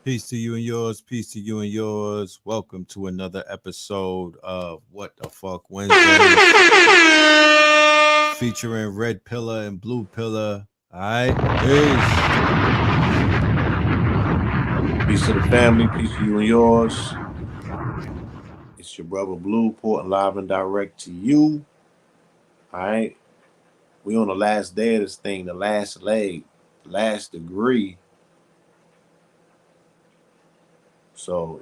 Peace to you and yours. Peace to you and yours. Welcome to another episode of What the Fuck Wednesdays, featuring Red Pillar and Blue Pillar. All right, peace. Peace to the family, peace to you and yours. It's your brother Blue, porting live and direct to you. All right, we on the last day of this thing, the last leg, the last degree. So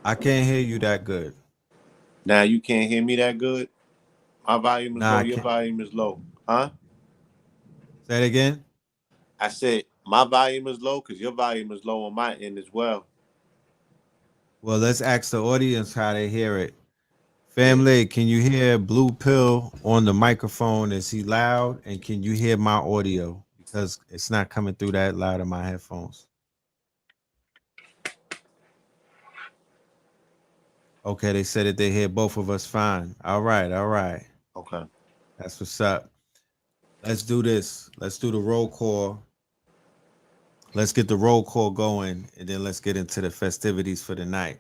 I can't hear you that good. now you can't hear me that good. My volume is Nah, low. I Your can't. volume is low, huh? Say it again. I said my volume is low because your volume is low on my end as well. Well, let's ask the audience how they hear it. Yeah, Family, can you hear Blue Pill on the microphone? Is he loud? And can you hear my audio? Because it's not coming through that loud in my headphones. Okay, they said that they hear both of us fine. All right, all right. okay. That's what's up. Let's do this. Let's do the roll call. Let's get the roll call going, and then let's get into the festivities for the night.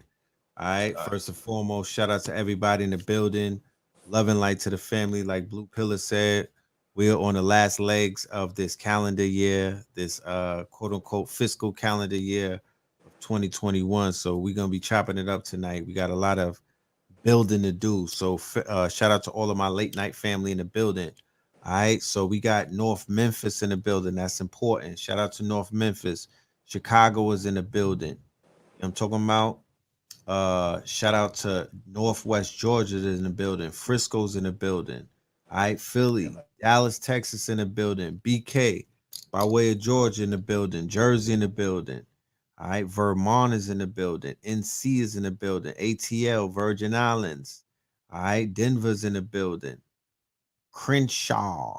All right. All right. First and foremost, shout out to everybody in the building. Love and light to the family, like Blue Pillar said. We are on the last legs of this calendar year, this quote unquote fiscal calendar year of 2021. So we're gonna be chopping it up tonight. We got a lot of building to do. So shout out to all of my late night family in the building. All right, so we got North Memphis in the building. That's important. Shout out to North Memphis. Chicago is in the building. I'm talking about. Shout out to Northwest Georgia is in the building. Frisco's in the building. All right, Philly, Dallas, Texas in the building. BK, by way of Georgia in the building. Jersey in the building. All right, Vermont is in the building. NC is in the building. ATL, Virgin Islands. All right, Denver's in the building. Crenshaw,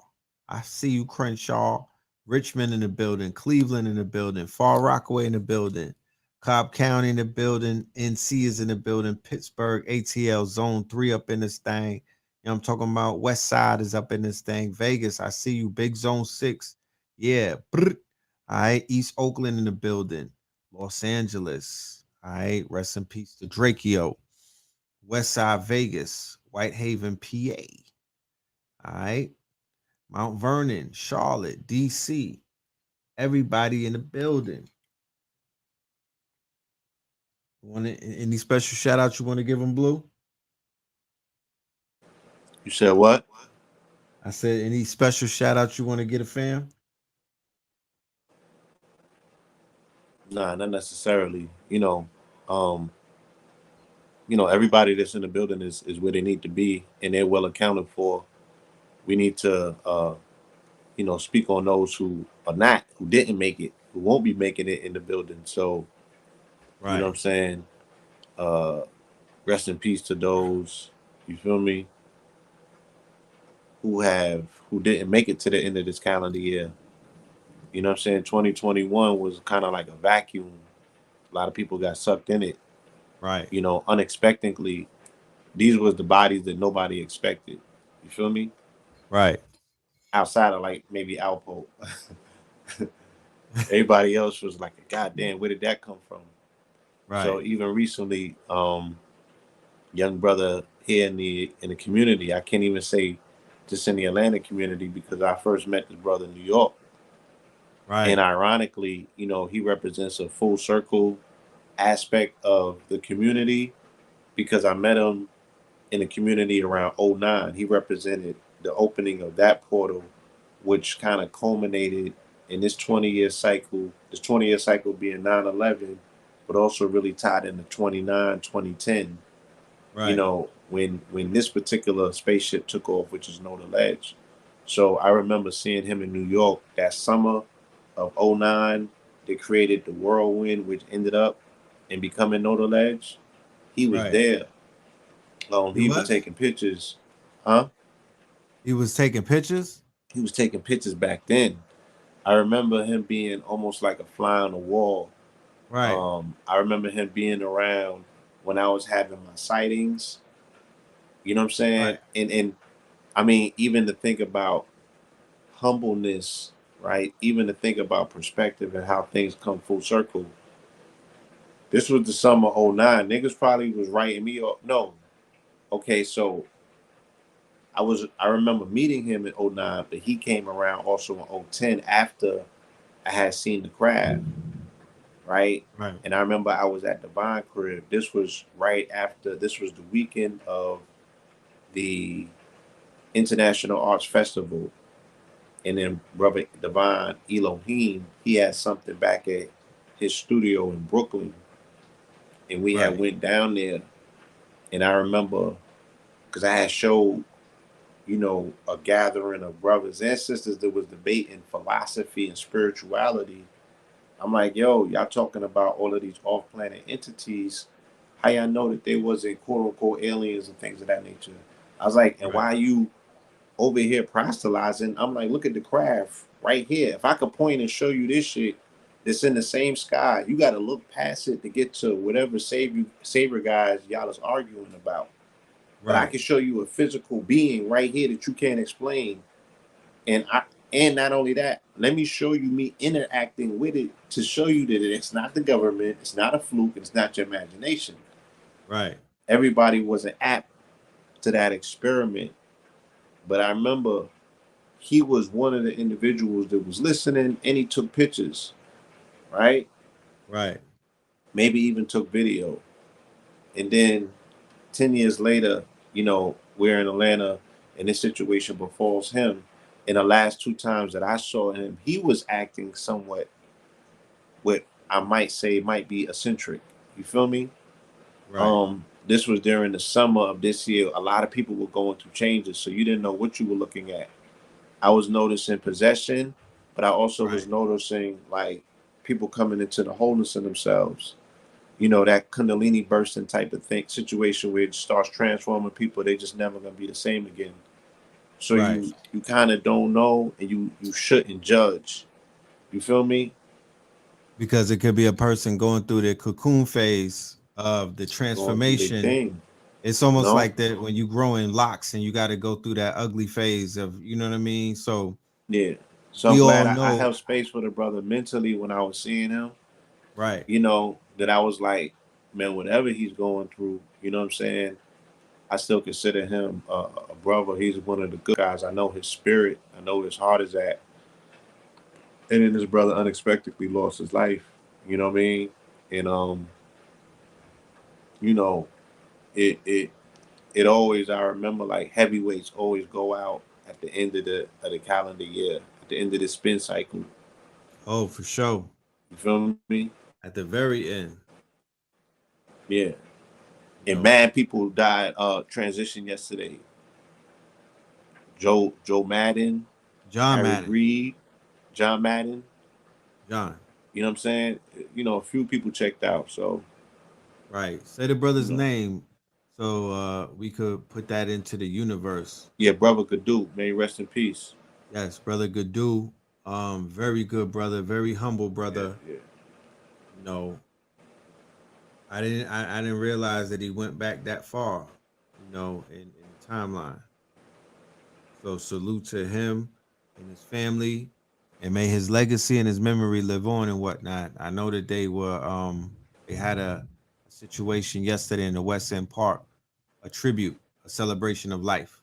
I see you, Crenshaw. Richmond in the building. Cleveland in the building. Far Rockaway in the building. Cobb County in the building. NC is in the building. Pittsburgh, ATL, Zone 3 up in this thing. You know what I'm talking about? West Side is up in this thing. Vegas, I see you. Big Zone 6. Yeah. Brr. All right. East Oakland in the building. Los Angeles. All right. Rest in peace to Drakeo. West Side Vegas. Whitehaven, PA. All right. Mount Vernon, Charlotte, DC. Everybody in the building. Want any special shout outs you want to give them, Blue? You said what? I said any special shout outs you want to get a fam? Nah, not necessarily. Um, everybody that's in the building is where they need to be, and they're well accounted for. We need to speak on those who are not, who didn't make it, who won't be making it in the building. So, what Right. I'm saying, uh, rest in peace to those, you feel me, who didn't make it to the end of this calendar year. You know what I'm saying? 2021 was kind of like a vacuum. A lot of people got sucked in it, Right. unexpectedly. These was the bodies that nobody expected. You feel me? Right. Outside of like maybe Alpo. Everybody else was like, God damn, where did that come from? So Right. even recently, young brother here in the community, I can't even say just in the Atlanta community because I first met this brother in New York. And Right. ironically, he represents a full circle aspect of the community because I met him in the community around '09. He represented the opening of that portal, which kind of culminated in this 20-year cycle being 9/11, but also really tied into 2010, Right. when this particular spaceship took off, which is Noda Ledge. So I remember seeing him in New York that summer of '09. They created the whirlwind, which ended up in becoming Noda Ledge. He was Right. there. He He was was? taking pictures. Huh? He was taking pictures? He was taking pictures back then. I remember him being almost like a fly on the wall. Right. I remember him being around when I was having my sightings. You know what I'm saying? Right. And I mean, even to think about humbleness. right? Even to think about perspective and how things come full circle. This was the summer of '09. Niggas probably was writing me up. No. Okay, so I remember meeting him in '09, but he came around also in '10 after I had seen the crab, right? Right. And I remember I was at the Vine Crib. This was right after, this was the weekend of the International Arts Festival. And then Brother Divine Elohim, he had something back at his studio in Brooklyn. And we had Right. went down there. And I remember, because I had showed, a gathering of brothers and sisters that was debating philosophy and spirituality. I'm like, yo, y'all talking about all of these off-planet entities. How y'all know that they wasn't quote unquote aliens and things of that nature? I was like, and Right. why you over here proselytizing? I'm like, look at the craft right here. If I could point and show you this shit that's in the same sky, you got to look past it to get to whatever savior guys y'all is arguing about. But I Right. can show you a physical being right here that you can't explain. And not only that, let me show you me interacting with it to show you that it's not the government, it's not a fluke, it's not your imagination. Right. Everybody wasn't apt to that experiment. But I remember he was one of the individuals that was listening and he took pictures, right? Right. Maybe even took video. And then 10 years later, we're in Atlanta and this situation befalls him. And the last two times that I saw him, he was acting somewhat what I might say might be eccentric. You feel me? Right. This was during the summer of this year. A lot of people were going through changes, so you didn't know what you were looking at. I was noticing possession, but I also was Right. noticing like people coming into the wholeness of themselves. That Kundalini bursting type of thing situation where it starts transforming people. They just never gonna be the same again. So Right. you kind of don't know, and you shouldn't judge. You feel me? Because it could be a person going through the cocoon phase of the Going through their transformation. thing, It's you almost know? like that when you grow in locks and you got to go through that ugly phase of, you know what I mean? So Yeah. So I'm we all glad I know, held space for the brother mentally when I was seeing him. right, That I was like, man, whatever he's going through, you know what I'm saying? I still consider him a brother. He's one of the good guys. I know his spirit. I know his heart is at. And then his brother unexpectedly lost his life. You know what I mean? And you know, it always, I remember like heavyweights always go out at the end of the calendar year, at the end of the spin cycle. oh, for sure, You feel me? at the very end, Yeah. you And know, mad people died transition yesterday. Joe Madden, John Harry Madden, Reid, John Madden. John, You know what I'm saying? A few people checked out. So, right. Say the you brother's know, name so we could put that into the universe. yeah, brother could do. May he rest in peace. Yes, brother Gadu, very good brother, very humble Yeah, brother. yeah. You know, I didn't realize that he went back that far, in the timeline. So salute to him and his family, and may his legacy and his memory live on and whatnot. I know that they had a situation yesterday in the West End Park, a tribute, a celebration of life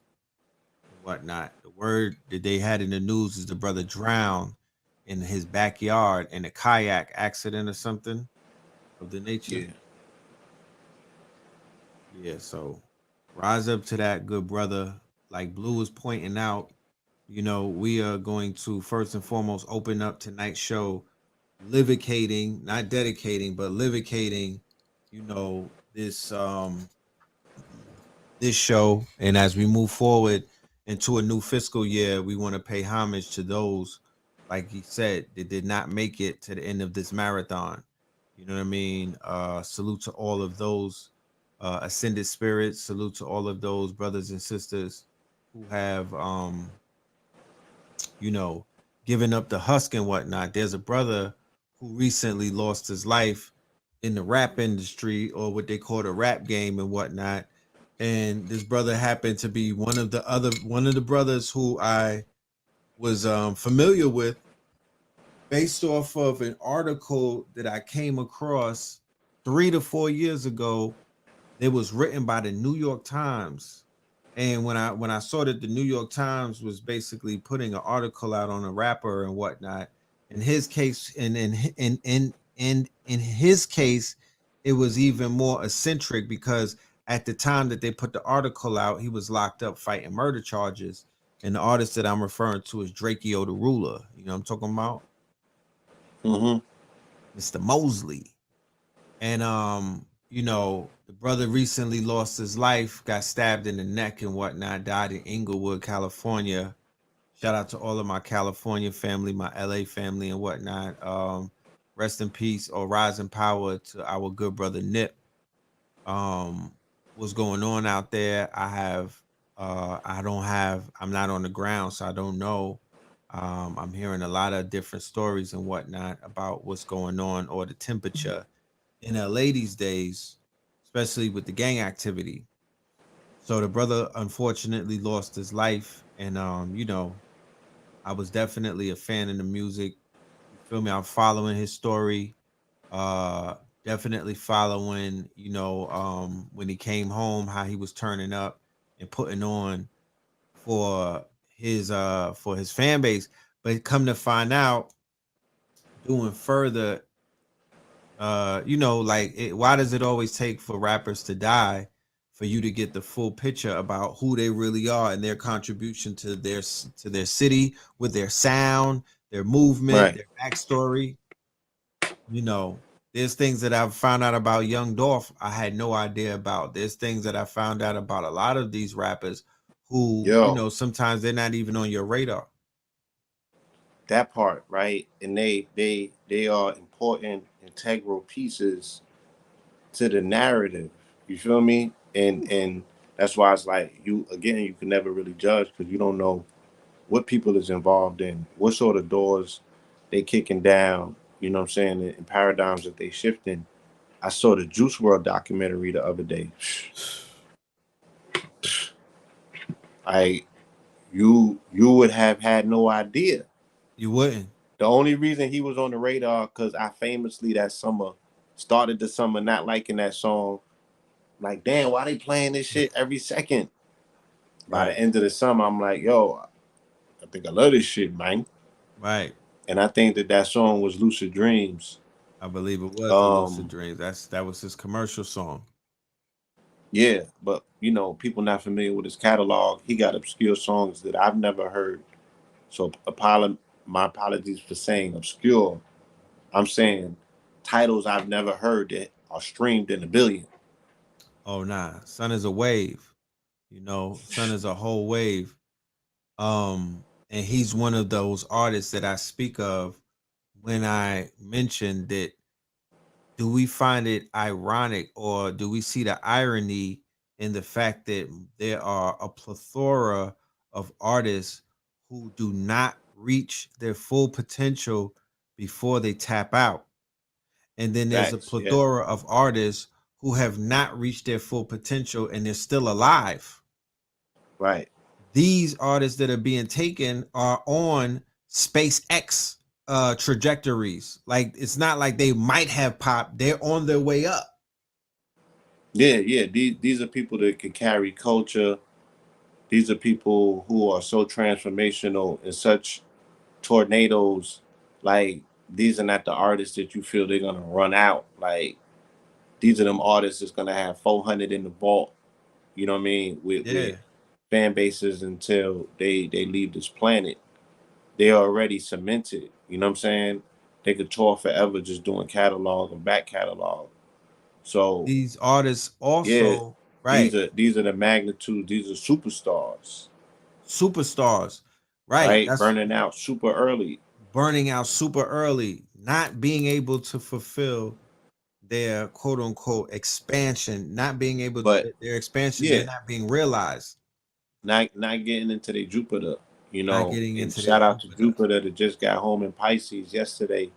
and whatnot. The word that they had in the news is the brother drowned in his backyard in a kayak accident or something of the nature. Yeah. Yeah, so rise up to that, good brother. Like Blue was pointing out, we are going to first and foremost open up tonight's show, livicating, not dedicating, but livicating, this show. And as we move forward into a new fiscal year, we want to pay homage to those, like he said, that did not make it to the end of this marathon. You know what I mean? Salute to all of those ascended spirits. Salute to all of those brothers and sisters who have you know, giving up the husk and whatnot. There's a brother who recently lost his life in the rap industry, or what they call the rap game and whatnot. And this brother happened to be one of the brothers who I was familiar with. based off of an article that I came across 3 to 4 years ago. It was written by the New York Times. And when I saw that the New York Times was basically putting an article out on a rapper and whatnot, in his case, and in his case, it was even more eccentric because at the time that they put the article out, he was locked up fighting murder charges. And the artist that I'm referring to is Drakeo the Ruler. You know what I'm talking about? Mm-hmm. Mr. Mosley. And the brother recently lost his life, got stabbed in the neck and whatnot, died in Inglewood, California. Shout out to all of my California family, my LA family and whatnot. Rest in peace or rise in power to our good brother Nip. Um, what's going on out there? I'm not on the ground, so I don't know. I'm hearing a lot of different stories and whatnot about what's going on or the temperature in LA these days, especially with the gang activity. So the brother unfortunately lost his life, and I was definitely a fan of the music. You feel me? I'm following his story. Uh, Definitely following. When he came home, how he was turning up and putting on for his fan base. But come to find out, doing further why does it always take for rappers to die for you to get the full picture about who they really are and their contribution to their city with their sound, their movement, Right. their backstory? You know, there's things that I've found out about Young Dolph I had no idea about. There's things that I found out about a lot of these rappers who, Yo, sometimes they're not even on your radar. that part, right? And they are important, integral pieces to the narrative. You feel me? And that's why it's like you can never really judge because you don't know what people is involved in, what sort of doors they kicking down, you know what I'm saying, and paradigms that they shifting. I saw the Juice World documentary the other day. I you would have had no idea. You wouldn't. The only reason he was on the radar because I famously that summer started the summer not liking that song. Like, damn, why they playing this shit every second? By Right. the end of the summer, I'm like, yo, I think I love this shit, man. Right. And I think that song was Lucid Dreams. I believe it was the Lucid Um, Dreams. That was his commercial song. yeah, but people not familiar with his catalog. He got obscure songs that I've never heard. So, my apologies for saying obscure. I'm saying titles I've never heard that are streamed in a billion. Oh nah, Sun is a wave. Sun is a whole wave. And he's one of those artists that I speak of when I mention that. Do we find it ironic or do we see the irony in the fact that there are a plethora of artists who do not reach their full potential before they tap out? And then there's a Facts, yeah, plethora of artists who have not reached their full potential and they're still alive. right. These artists that are being taken are on SpaceX trajectories. Like it's not like they might have popped, they're on their way up. Yeah, yeah. These are people that can carry culture. These are people who are so transformational and such tornadoes. Like these are not the artists that you feel they're gonna run out. Like these are them artists that's gonna have 400 in the vault. You know what I mean? With Yeah. fan bases until they leave this planet. They are already cemented. You know what I'm saying? They could tour forever just doing catalog and back catalog. So These artists yeah, also, these right, are these are the magnitude. These are superstars, superstars, right? right? That's Burning out super early, burning out super early, not being able to fulfill their quote unquote expansion, not being able but their expansion, they're yeah, not being realized, not getting into their Jupiter. not getting And into their shout out to Jupiter. Jupiter that just got home in Pisces yesterday.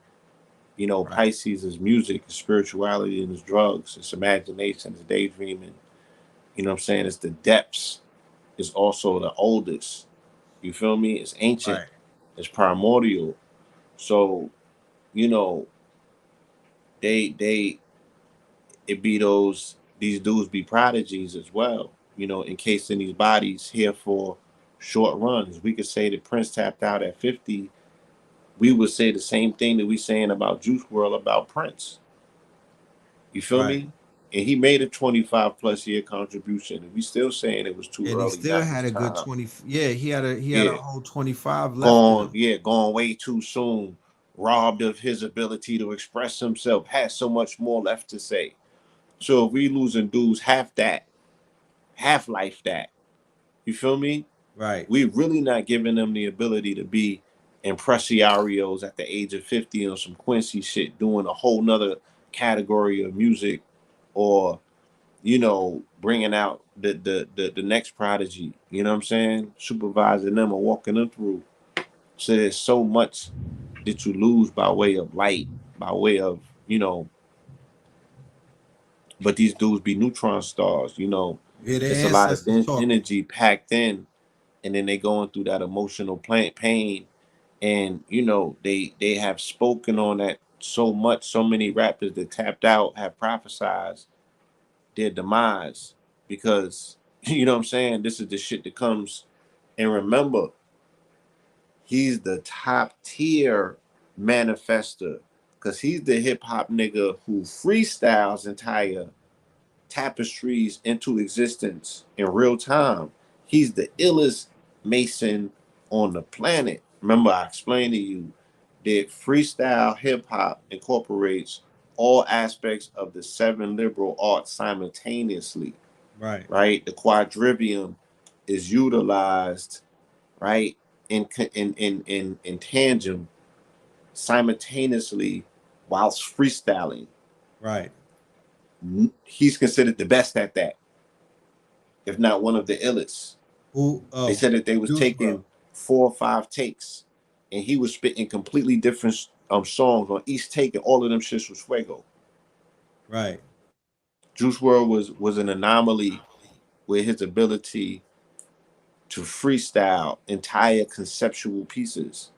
Right, Pisces is music, is spirituality, and it's drugs, it's imagination, it's daydreaming. You know what I'm saying? It's the depths. It's also the oldest. You feel me? It's ancient. right. It's primordial. So you know, they it be these dudes be prodigies as well, you know, encased in these bodies here for short runs. We could say that Prince tapped out at 50. We would say the same thing that we saying about Juice World about Prince. You feel Right. me? And he made a 25 plus year contribution, and we still saying it was too And he early, still not his had a good time. 20. Yeah, he had a Yeah, whole 25 left in him. gone way too soon, robbed of his ability to express himself, had so much more left to say. So if we losing dudes half that, half life that, you feel me? Right. We really not giving them the ability to be impresarios at the age of 50 on some Quincy shit, doing a whole nother category of music, or you know, bringing out the next prodigy. You know what I'm saying? Supervising them or walking them through. So there's so much that you lose by way of light, by way of, you know, but these dudes be neutron stars, you know. Yeah, It's their a lot of ancestors talking. energy packed in, and then they going through that emotional pain, and you know they have spoken on that so much. So many rappers that tapped out have prophesized their demise because you know what I'm saying. This is the shit that comes, and remember, he's the top tier manifester because he's the hip hop nigga who freestyles entire tapestries into existence in real time. He's the illest mason on the planet. Remember, I explained to you that freestyle hip hop incorporates all aspects of the seven liberal arts simultaneously, Right. right? The quadrivium is utilized, right, in tandem simultaneously whilst freestyling. Right. He's considered the best at that, if not one of the illest. Who They said that they was Juice World. taking 4 or 5 takes, and he was spitting completely different songs on each take, and all of them shits was fuego. Right. Juice World was an anomaly with his ability to freestyle entire conceptual pieces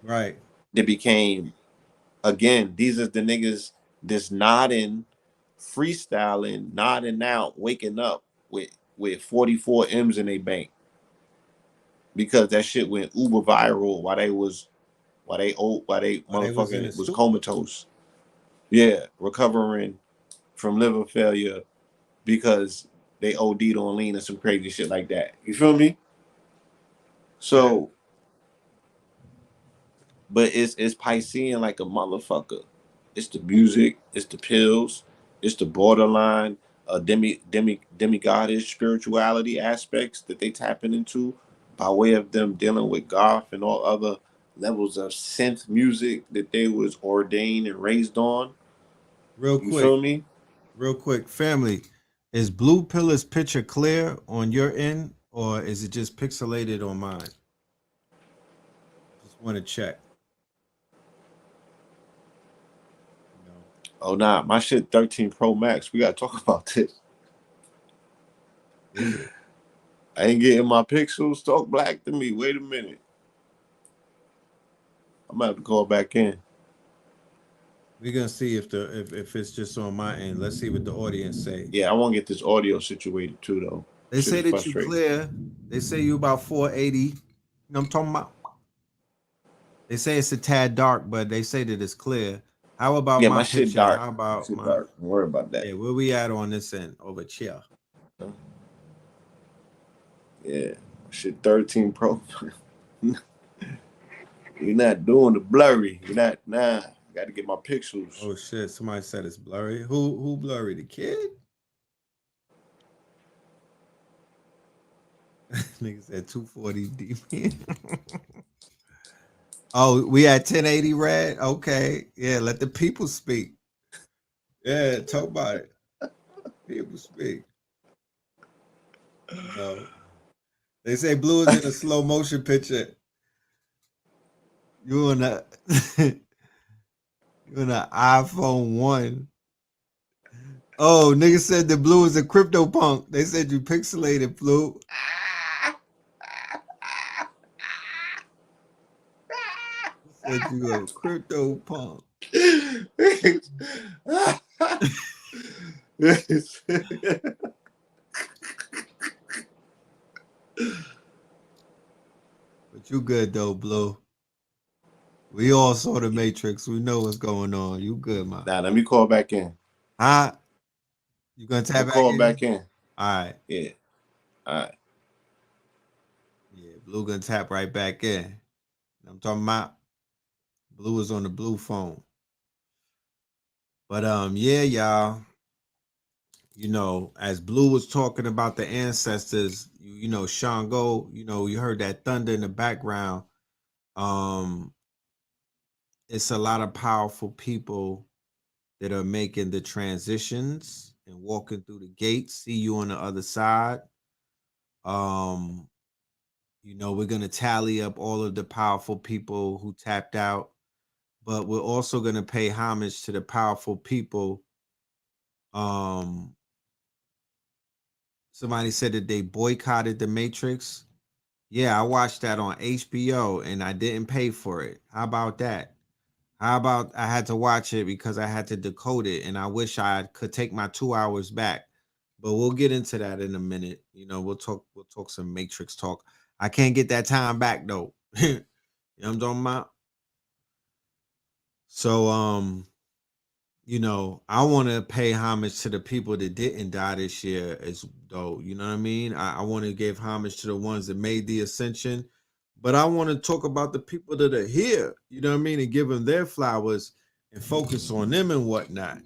Right. that became, again, these are the niggas that's nodding, freestyling, nodding out, waking up with 44 M's in their bank because that shit went uber viral while they While they was in the motherfucking was studio. comatose. Yeah, recovering from liver failure because they OD'd on lean and some crazy shit like that. You feel me? Yeah. So, but it's Piscean like a motherfucker. It's the music, it's the pills, it's the borderline demigodish spirituality aspects that they tapping into by way of them dealing with goth and all other levels of synth music that they was ordained and raised on. Real You quick. feel me? Real quick. Family. Is Blue Pillar's picture clear on your end, or is it just pixelated on mine? Just want to check. You know. Oh nah, my shit 13 Pro Max. We gotta talk about this. Is it? I ain't getting my pixels. Talk black to me. Wait a minute. I'm gonna have to call back in. We're gonna see if it's just on my end. Let's see what the audience say. Yeah, I want to get this audio situated too, though. They Shit say is that you frustrating. clear. They say you about 480. You know what I'm talking about? They say it's a tad dark, but they say that it's clear. How about Yeah, my my shit picture? dark. How My about shit my dark. Don't worry about that. yeah, where we at on this end? Over here. Yeah, my shit 13 Pro. You're not doing the blurry. You're not. Nah. Got to get my pixels. Oh shit, somebody said it's blurry. Who blurry? The kid? Nigga said 240 DP. Oh, we at 1080 red? Okay. Yeah, let the people speak. Yeah, talk about it. People speak. You know. They say blue is in a slow motion picture. You in a you in an iPhone 1. Oh, nigga said the blue is a crypto punk. They said you pixelated blue. What you go? Crypto punk. But you good though, Blue. We all saw the Matrix. We know what's going on. You good, man. Now let me call back in. Huh? You gonna I'm tap gonna back call in? back in. All right. Yeah. All right. Yeah, Blue gonna tap right back in. I'm talking about Blue is on the Blue phone. But yeah, y'all. You know, as Blue was talking about the ancestors, you know, Shango, you know, you heard that thunder in the background. Um, it's a lot of powerful people that are making the transitions and walking through the gates. See you on the other side. Um, you know, we're gonna tally up all of the powerful people who tapped out, but we're also gonna pay homage to the powerful people. Um, Somebody said that they boycotted the Matrix. Yeah, I watched that on HBO and I didn't pay for it. How about that? How about I had to watch it because I had to decode it and I wish I could take my 2 hours back. But we'll get into that in a minute. You know, we'll talk some Matrix talk. I can't get that time back though. You know what I'm talking about? So you know, I want to pay homage to the people that didn't die this year as though, you know what I mean? I want to give homage to the ones that made the ascension, but I want to talk about the people that are here, you know what I mean? And give them their flowers and focus on them and whatnot.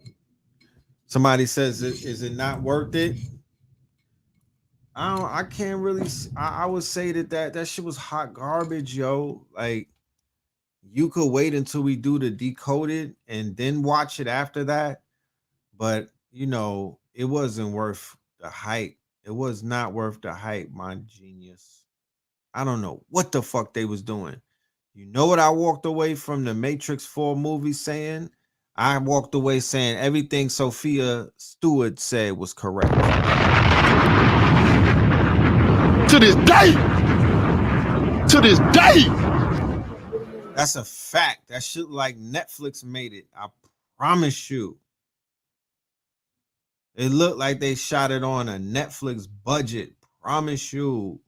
Somebody says, is it not worth it? I can't really, I would say that shit was hot garbage, yo. Like, you could wait until we do the decoded and then watch it after that. But you know, it wasn't worth the hype. It was not worth the hype, my genius. I don't know what the fuck they was doing. You know what I walked away from the Matrix 4 movie saying? I walked away saying everything Sophia Stewart said was correct. To this day, to this day. That's a fact. That shit like Netflix made it. I promise you. It looked like they shot it on a Netflix budget. Promise you.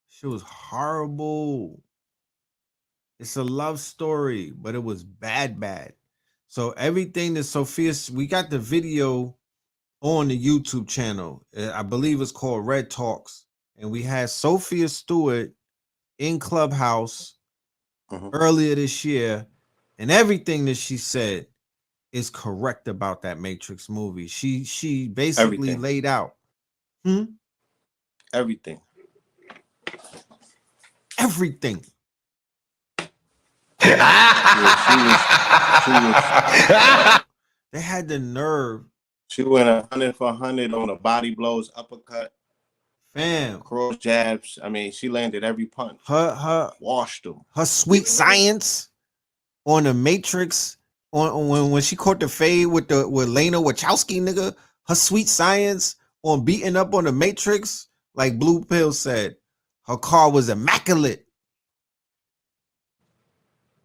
She was horrible. It's a love story, but it was bad. So everything that Sophia, we got the video on the YouTube channel. I believe it's called Red Talks, and we had Sophia Stewart in Clubhouse earlier this year, and everything that she said is correct about that Matrix movie. She basically Everything. laid out Everything. everything. Yeah, she was They had the nerve, she went 100 for 100 on the body blows, uppercut, fam. cross jabs. I mean, she landed every punch. Her Washed them. her sweet science on the Matrix on when she caught the fade with Lena Wachowski, nigga. Her sweet science on beating up on the Matrix, like Blue Pill said, her car was immaculate.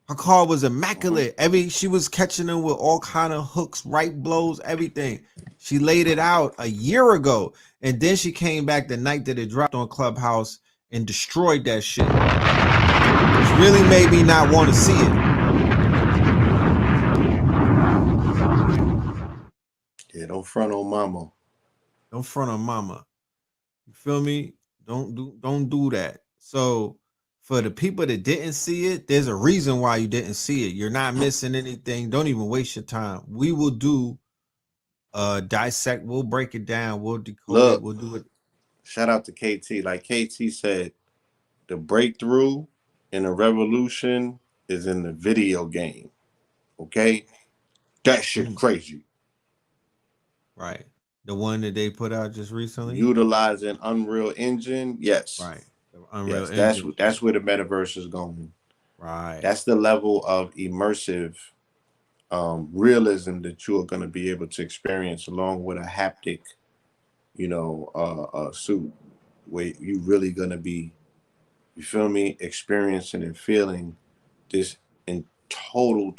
Her car was immaculate. She was catching them with all kind of hooks, right blows, everything. She laid it out a year ago, and then she came back the night that it dropped on Clubhouse and destroyed that shit. Which really made me not want to see it. Yeah, don't front on mama. Don't front on mama. You feel me? Don't do that. So for the people that didn't see it, there's a reason why you didn't see it. You're not missing anything. Don't even waste your time. We will do dissect, we'll break it down, we'll decode it, Look, we'll do it. shout out to KT. Like KT said, the breakthrough and the revolution is in the video game. Okay? That shit crazy. Right. The one that they put out just recently. Utilizing Unreal Engine, yes. Right. The Unreal Yes, Engine. that's where the metaverse is going. Right. That's the level of immersive realism that you are going to be able to experience along with a haptic, suit where you really going to be, you feel me, experiencing and feeling this total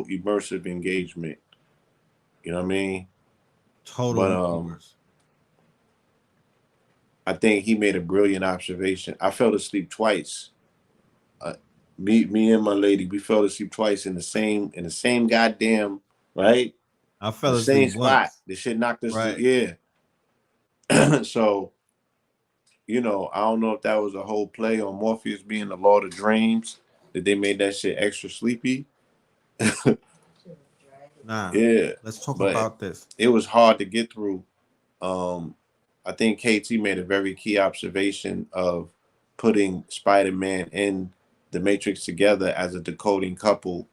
immersive engagement. You know what I mean? Total But immersive. I think he made a brilliant observation. I fell asleep twice. Uh, me and my lady, we fell asleep twice in the same goddamn, right, I the fell asleep same spot. once. This shit knocked us to, Right. yeah. So I don't know if that was a whole play on Morpheus being the Lord of Dreams, that they made that shit extra sleepy. Nah. Yeah, Let's talk but about this. it was hard to get through. I think KT made a very key observation of putting Spider-Man and the Matrix together as a decoding couple,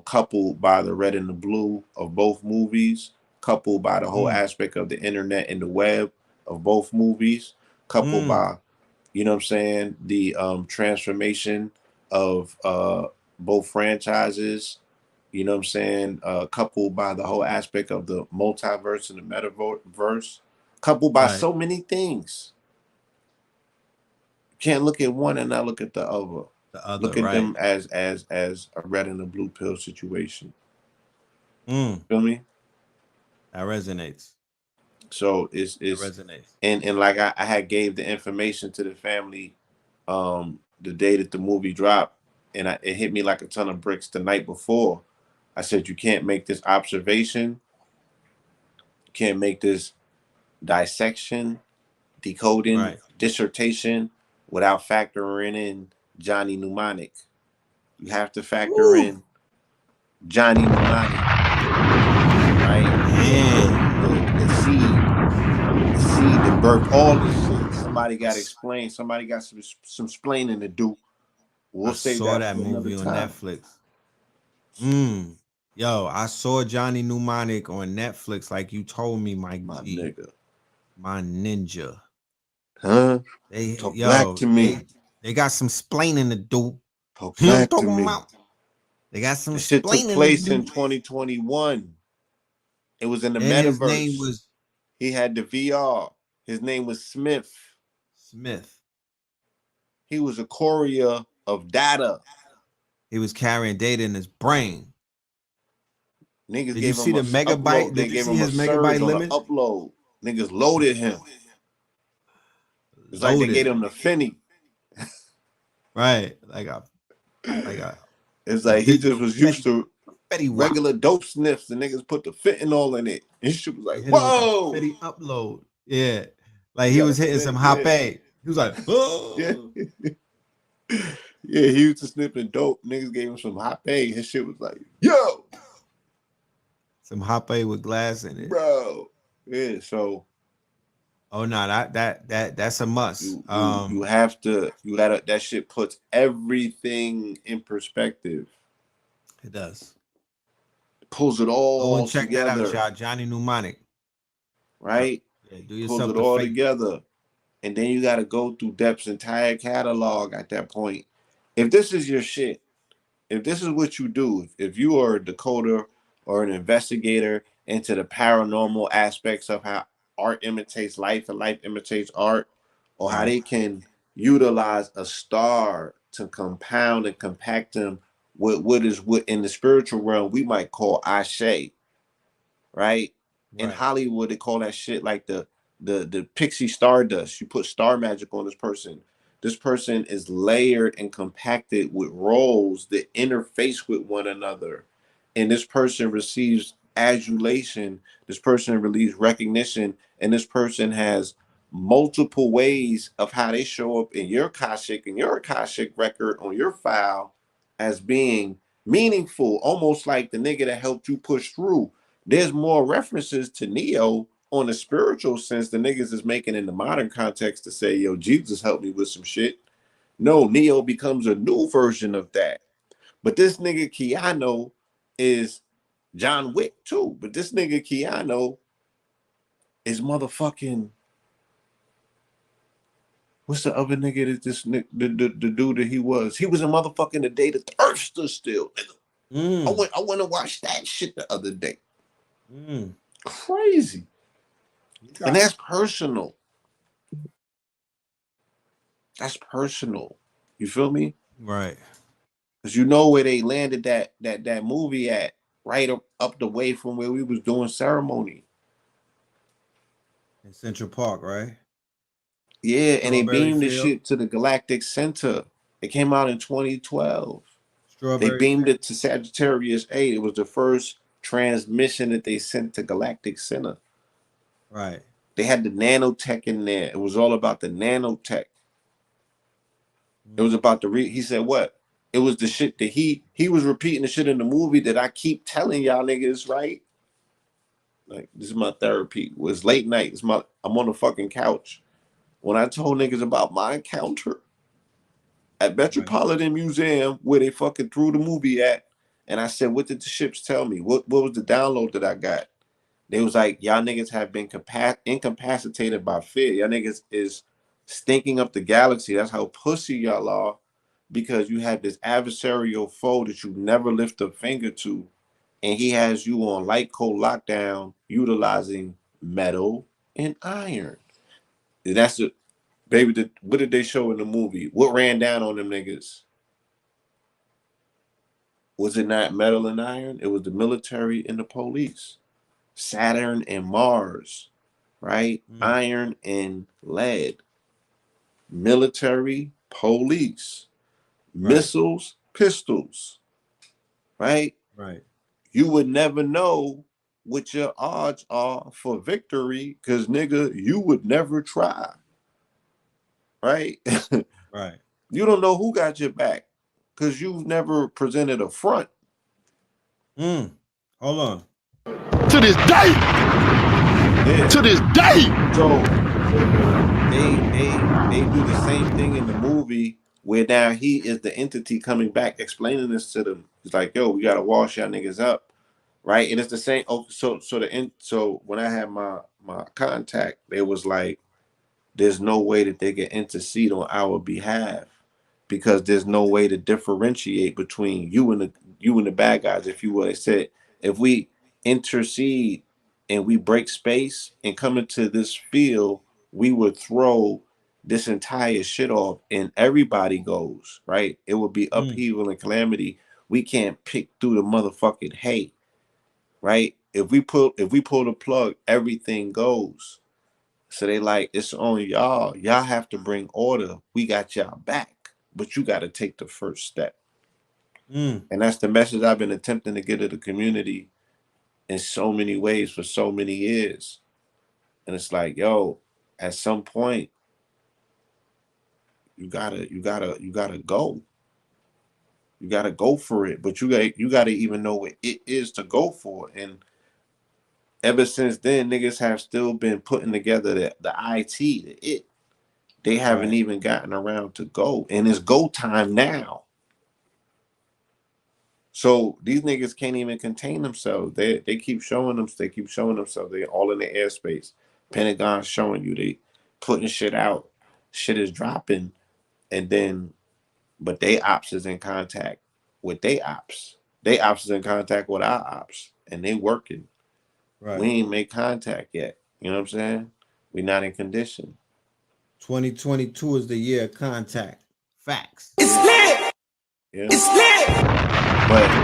coupled by the red and the blue of both movies, coupled by the whole aspect of the internet and the web of both movies, coupled by, what I'm saying, the transformation of both franchises, what I'm saying, coupled by the whole aspect of the multiverse and the metaverse, coupled by Right. so many things. You can't look at one and not look at the other. The other, Look at right. them as a red and a blue pill situation. Mm. Feel me? That resonates. So That it's resonates. and like I had gave the information to the family the day that the movie dropped, and it hit me like a ton of bricks the night before. I said, you can't make this observation, you can't make this dissection, decoding, Right. dissertation without factoring in Johnny Mnemonic. You have to factor Woo. in Johnny Mnemonic, right? The seed that birthed all this shit. Somebody got to explain. Somebody got some explaining to do. We'll I save saw that that for another movie on time. Netflix. Yo, I saw Johnny Mnemonic on Netflix, like you told me, my My G, nigga. my ninja. Huh? They Talk black yo, to me. they got some splaining to do. Talk You know what I'm black to talking me. about? They got some The shit took splaining to place in do. 2021. It was in the And his name metaverse. was He had the VR. His name was Smith. Smith. He was a courier of data. He was carrying data in his brain. Niggas Did you gave see him the a megabyte? upload. They Did you gave see him a his surge megabyte on the limit? upload. Niggas loaded him. It's like they Loaded gave him. him the Finny. Right. Like It's a like he just digital was used to Fetty Wap. regular dope sniffs. The niggas put the fentanyl in it. His shit was They like, hit him with the whoa. Fetty upload. Yeah. Like You he got a was hitting some fit, hop yeah. A. He was like, Yeah. oh. Yeah, he used to sniffing dope. Niggas gave him some hot pay. His shit was like, yo, Some hop A with glass in it. bro. Yeah, so Oh no, that's a must. you have to, you gotta, that shit puts everything in perspective. It does. Pulls it Go and all check that out, together, y'all. Johnny Mnemonic. Yep. right? Yeah, do Pulls yourself it the all favor. together. And then you gotta go through Depp's entire catalog at that point. If this is your shit, if this is what you do, if you are a decoder or an investigator into the paranormal aspects of how art imitates life and life imitates art, or how Right. they can utilize a star to compound and compact them with what in the spiritual realm we might call ashe, right? In Right. Hollywood, they call that shit like the pixie stardust. You put star magic on this person. This person is layered and compacted with roles that interface with one another. And this person receives adulation. This person receives recognition. And this person has multiple ways of how they show up in your Akashic record on your file as being meaningful, almost like the nigga that helped you push through. There's more references to Neo on the spiritual sense the niggas is making in the modern context to say, yo, Jesus helped me with some shit. No, Neo becomes a new version of that. But this nigga Keanu is John Wick too. But this nigga Keanu is motherfucking, what's the other nigga that the dude that he was? He was a motherfucking The Day the Earth Stood Still. I went to watch that shit the other day. Crazy. And that's personal. That's personal. You feel me? Right. Cause you know where they landed that movie at, right up the way from where we was doing ceremony. In Central Park, right? Yeah, and they Strawberry beamed the Field. shit to the Galactic Center. It came out in 2012. They Strawberry beamed Field. it to Sagittarius 8. It was the first transmission that they sent to Galactic Center. Right. They had the nanotech in there. It was all about the nanotech. It was about the he said what? It was the shit that he was repeating the shit in the movie that I keep telling y'all niggas, right? Like, this is my therapy. It's late night. I'm on the fucking couch. When I told niggas about my encounter at Metropolitan Museum where they fucking threw the movie at, and I said, what did the ships tell me? What was the download that I got? They was like, y'all niggas have been incapacitated by fear. Y'all niggas is stinking up the galaxy. That's how pussy y'all are, because you have this adversarial foe that you never lift a finger to, and he has you on light cold lockdown utilizing metal and iron. And that's it. Baby, what did they show in the movie? What ran down on them niggas? Was it not metal and iron? It was the military and the police. Saturn and Mars, right? Iron and lead. Military, police. Missiles, pistols, right? Right. You would never know what your odds are for victory, because nigga, you would never try. Right? Right. You don't know who got your back because you've never presented a front. Hold on. To this day. Yeah. To this day. So they do the same thing in the movie where now he is the entity coming back explaining this to them. He's like, yo, we gotta wash y'all niggas up. Right? And it's the same. Oh, so when I had my contact, they was like, there's no way that they can intercede on our behalf, because there's no way to differentiate between you and the bad guys, if you will. They said, if we intercede and we break space and come into this field, we would throw this entire shit off and everybody goes, right? It would be upheaval and calamity. We can't pick through the motherfucking hay, right? If we pull the plug, everything goes. So they like, it's on y'all. Y'all have to bring order. We got y'all back, but you got to take the first step. And that's the message I've been attempting to get to the community in so many ways for so many years. And it's like, yo, at some point, you gotta go. You gotta go for it. But you gotta even know what it is to go for. And ever since then, niggas have still been putting together the IT, the it. They haven't even gotten around to go. And it's go time now. So these niggas can't even contain themselves. They keep showing them. They keep showing themselves. They're all in the airspace. Pentagon's showing you. They putting shit out. Shit is dropping. And then, but they ops is in contact with they ops. They ops is in contact with our ops. And they working. Right. We ain't make contact yet. You know what I'm saying? We not in condition. 2022 is the year of contact. Facts. It's lit. Yeah. It's lit. But at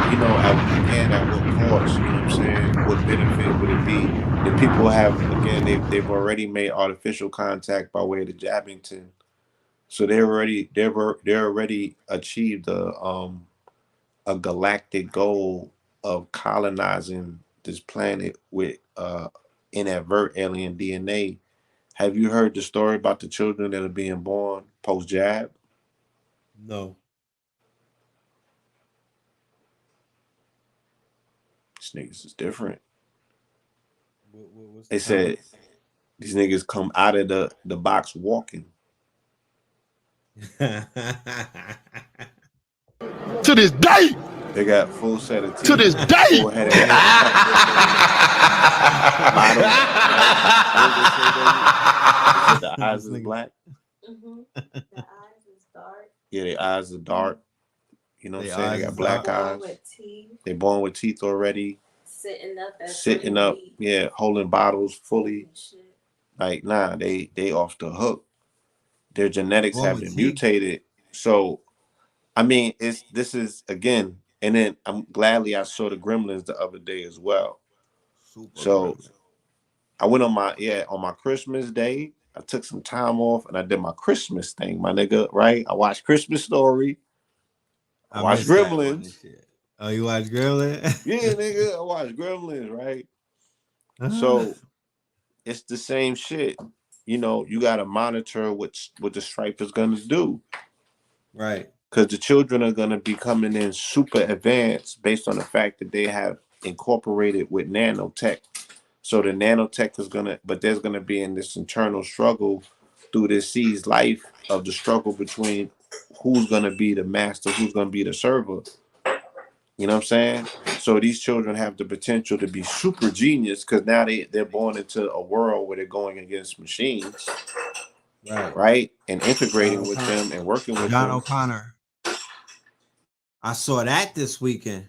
what cost? You know what I'm saying? What benefit would it be? The people have, again, they've already made artificial contact by way of the Jabbington, so they've already achieved a galactic goal of colonizing this planet with inadvert alien DNA. Have you heard the story about the children that are being born post jab? No. These niggas is different. What's they said these niggas come out of the box walking. To this day. They got full set of teeth. To this day. Full head of hair. The eyes is black. The eyes is dark. Yeah, their eyes are dark. You know what I'm saying? They got black eyes. They're born with teeth already. Sitting up, yeah, holding bottles fully. Like, nah, they off the hook. Their genetics have been mutated. So I mean, this is again, and then I'm gladly I saw the Gremlins the other day as well. Super So gremlin. I went on my Christmas day. I took some time off and I did my Christmas thing, my nigga. Right? I watched Christmas Story. I I watched missed that one and Gremlins. shit. Oh, you watch Gremlin? Yeah, nigga. I watched Gremlins. Right? So it's the same shit. You know, you got to monitor what the stripe is gonna do. Right. Because the children are gonna be coming in super advanced based on the fact that they have incorporated with nanotech. So the nanotech is gonna, but there's gonna be in this internal struggle through this seed's life of the struggle between who's gonna be the master, who's gonna be the server. You know what I'm saying? So these children have the potential to be super genius because now they're born into a world where they're going against machines, Right. right? And John integrating with O'Connor. them and working with John them. O'Connor. I saw that this weekend.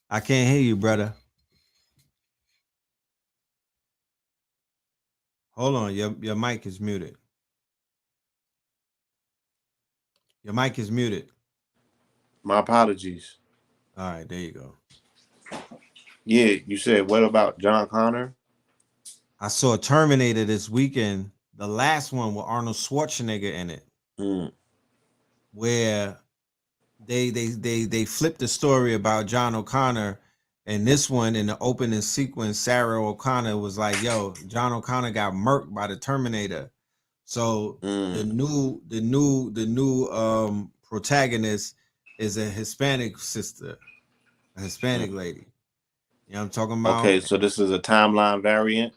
I can't hear you, brother. Hold on. Your mic is muted. Your mic is muted. My apologies. All right, there you go. Yeah, you said what about John Connor? I saw Terminator this weekend, the last one with Arnold Schwarzenegger in it, Mm, where they flipped the story about John O'Connor. And this one in the opening sequence, Sarah O'Connor was like, "Yo, John O'Connor got murked by the Terminator." So mm, the new protagonist is a Hispanic sister, a mm. Hispanic lady. You know what I'm talking Okay, about? so this is a timeline variant.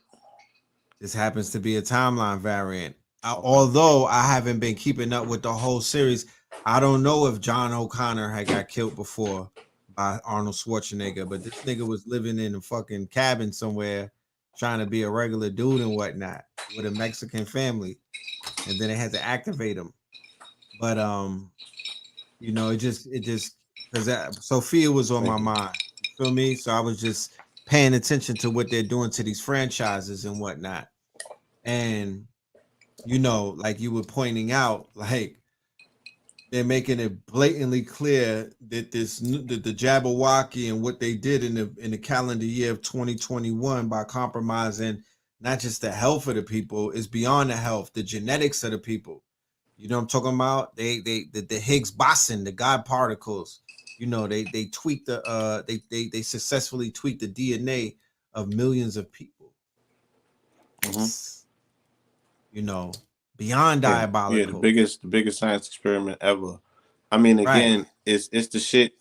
This happens to be a timeline variant. Okay. Although I haven't been keeping up with the whole series, I don't know if John O'Connor had got killed before by Arnold Schwarzenegger, but this nigga was living in a fucking cabin somewhere trying to be a regular dude and whatnot with a Mexican family. And then they had to activate him. But you know, it just because Sophia was on my Thank you. mind. You feel me? So I was just paying attention to what they're doing to these franchises and whatnot. And you know, like you were pointing out, like they're making it blatantly clear that the Jabberwocky and what they did in the calendar year of 2021 by compromising not just the health of the people, is beyond the health, the genetics of the people. You know what I'm talking about? The Higgs boson, the God particles. You know, they tweak the they successfully tweak the DNA of millions of people. Hmm. It's, you know, beyond Yeah, yeah, diabolical. the biggest science experiment ever. I mean, Right, again, it's the shit.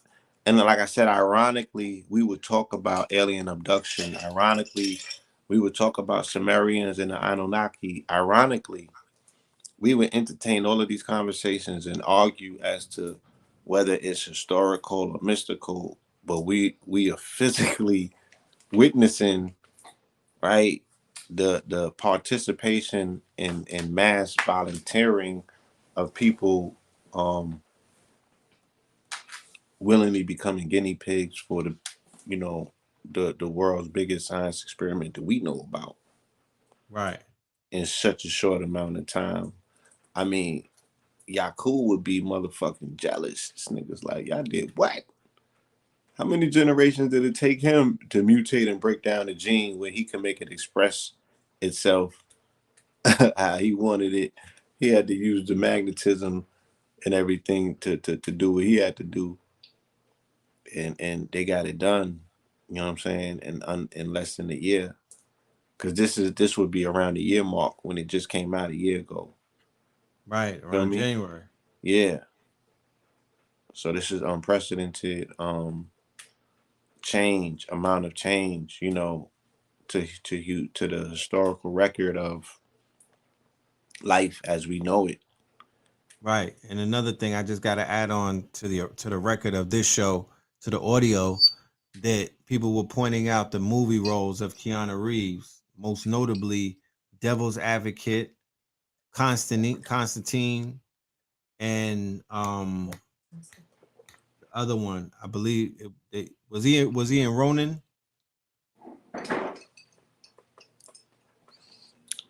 And like I said, ironically, we would talk about alien abduction. Ironically, we would talk about Sumerians and the Anunnaki. Ironically, we would entertain all of these conversations and argue as to whether it's historical or mystical. But we are physically witnessing, right, the participation in mass volunteering of people um willingly becoming guinea pigs for the, you know, the world's biggest science experiment that we know about right. in such a short amount of time. I mean, Yakub would be motherfucking jealous. This nigga's like, y'all did what? How many generations did it take him to mutate and break down a gene where he can make it express itself how he wanted it? He had to use the magnetism and everything to do what he had to do, and they got it done. You know what I'm saying? In less than a year, because this would be around the year mark when it just came out a year ago. Right, Feel around me? January. Yeah. So this is unprecedented change, amount of change. You know, to the historical record of life as we know it. Right. And another thing I just got to add on to the record of this show, to the audio, that people were pointing out the movie roles of Keanu Reeves, most notably Devil's Advocate, Constantine, and the other one, I believe was he in Ronin?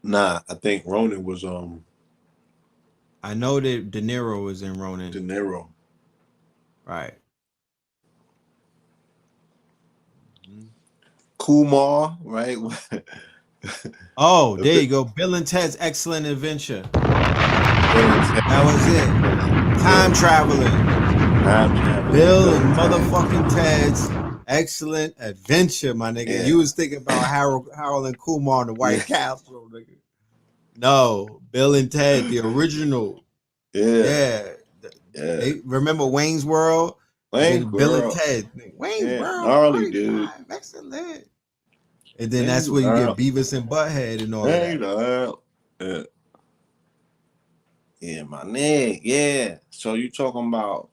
Nah, I think Ronan was I know that De Niro was in De Ronin. Niro. Right. Mhm. Kumar, right? Oh, there you go. Bill and Ted's Excellent Adventure. That was it. Time traveling. Time traveling. Bill and motherfucking Ted's Excellent Adventure, my nigga. Yeah. You was thinking about Harold and Kumar and the White Yeah. Castle, nigga. No, Bill and Ted, the original. Yeah. Yeah. Yeah. They remember Wayne's World, and Wayne's then Bill and World. Ted. Wayne's Yeah. World, Gnarly, dude. 45, excellent. And then Wayne's that's where you get World. Beavis and Butthead and all of Wayne's that. World. Yeah. Yeah, my nigga. Yeah. So you talking about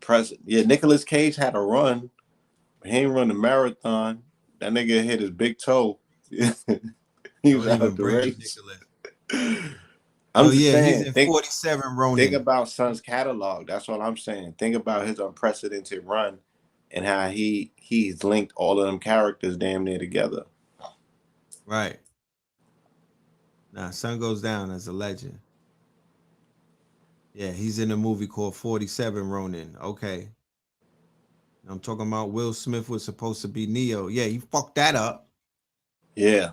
President? Yeah, Nicolas Cage had a run. He ain't run the marathon. That nigga hit his big toe. he was Don't even out the bring up race. Nicholas. I'm Yo, just yeah, he's saying. in Think 47 Ronin. about Son's catalog. That's what I'm saying. Think about his unprecedented run and how he's linked all of them characters damn near together. Right. Nah, Sun Goes Down as a legend. Yeah, he's in a movie called 47 Ronin. Okay. I'm talking about Will Smith was supposed to be Neo. Yeah, he fucked that up. Yeah.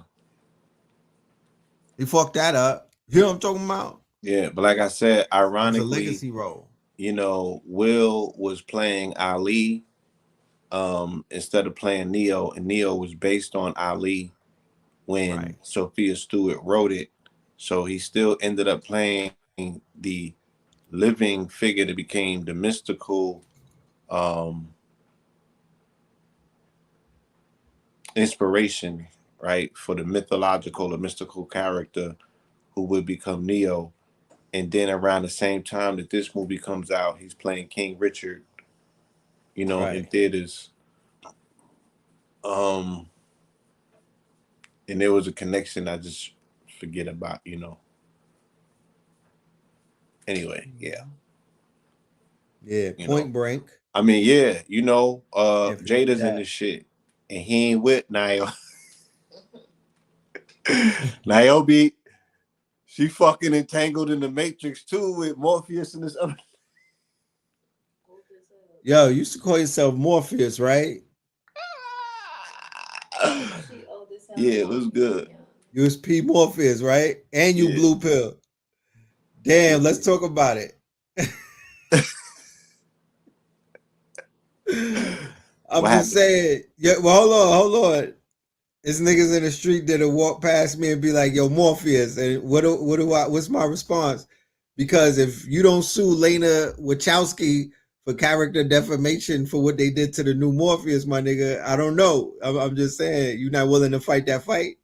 He fucked that up. You know what I'm talking about? Yeah. But like I said, It was a ironically, legacy role. Will was playing Ali instead of playing Neo, and Neo was based on Ali when Right. Sophia Stewart wrote it. So he still ended up playing the living figure that became the mystical inspiration, right, for the mythological or mystical character who would become Neo. And then around the same time that this movie comes out, he's playing King Richard, in Right. theaters. And there was a connection I just forget about. Anyway, yeah. Yeah, You know. Point Break. I mean, yeah, Can't forget Jada's in that. this shit. And he ain't with Naomi. Niobe, she fucking entangled in the Matrix too with Morpheus and this other. Yo, you used to call yourself Morpheus, right? She old as hell. Yeah, it was good. You was P Morpheus, right? And you Yeah. Blue Pill. Damn, let's talk about it. I'm What just happened? saying. Yeah, well, hold on. It's niggas in the street that'll walk past me and be like, "Yo, Morpheus," and what's my response? Because if you don't sue Lena Wachowski for character defamation for what they did to the new Morpheus, my nigga, I don't know. I'm just saying, you're not willing to fight that fight.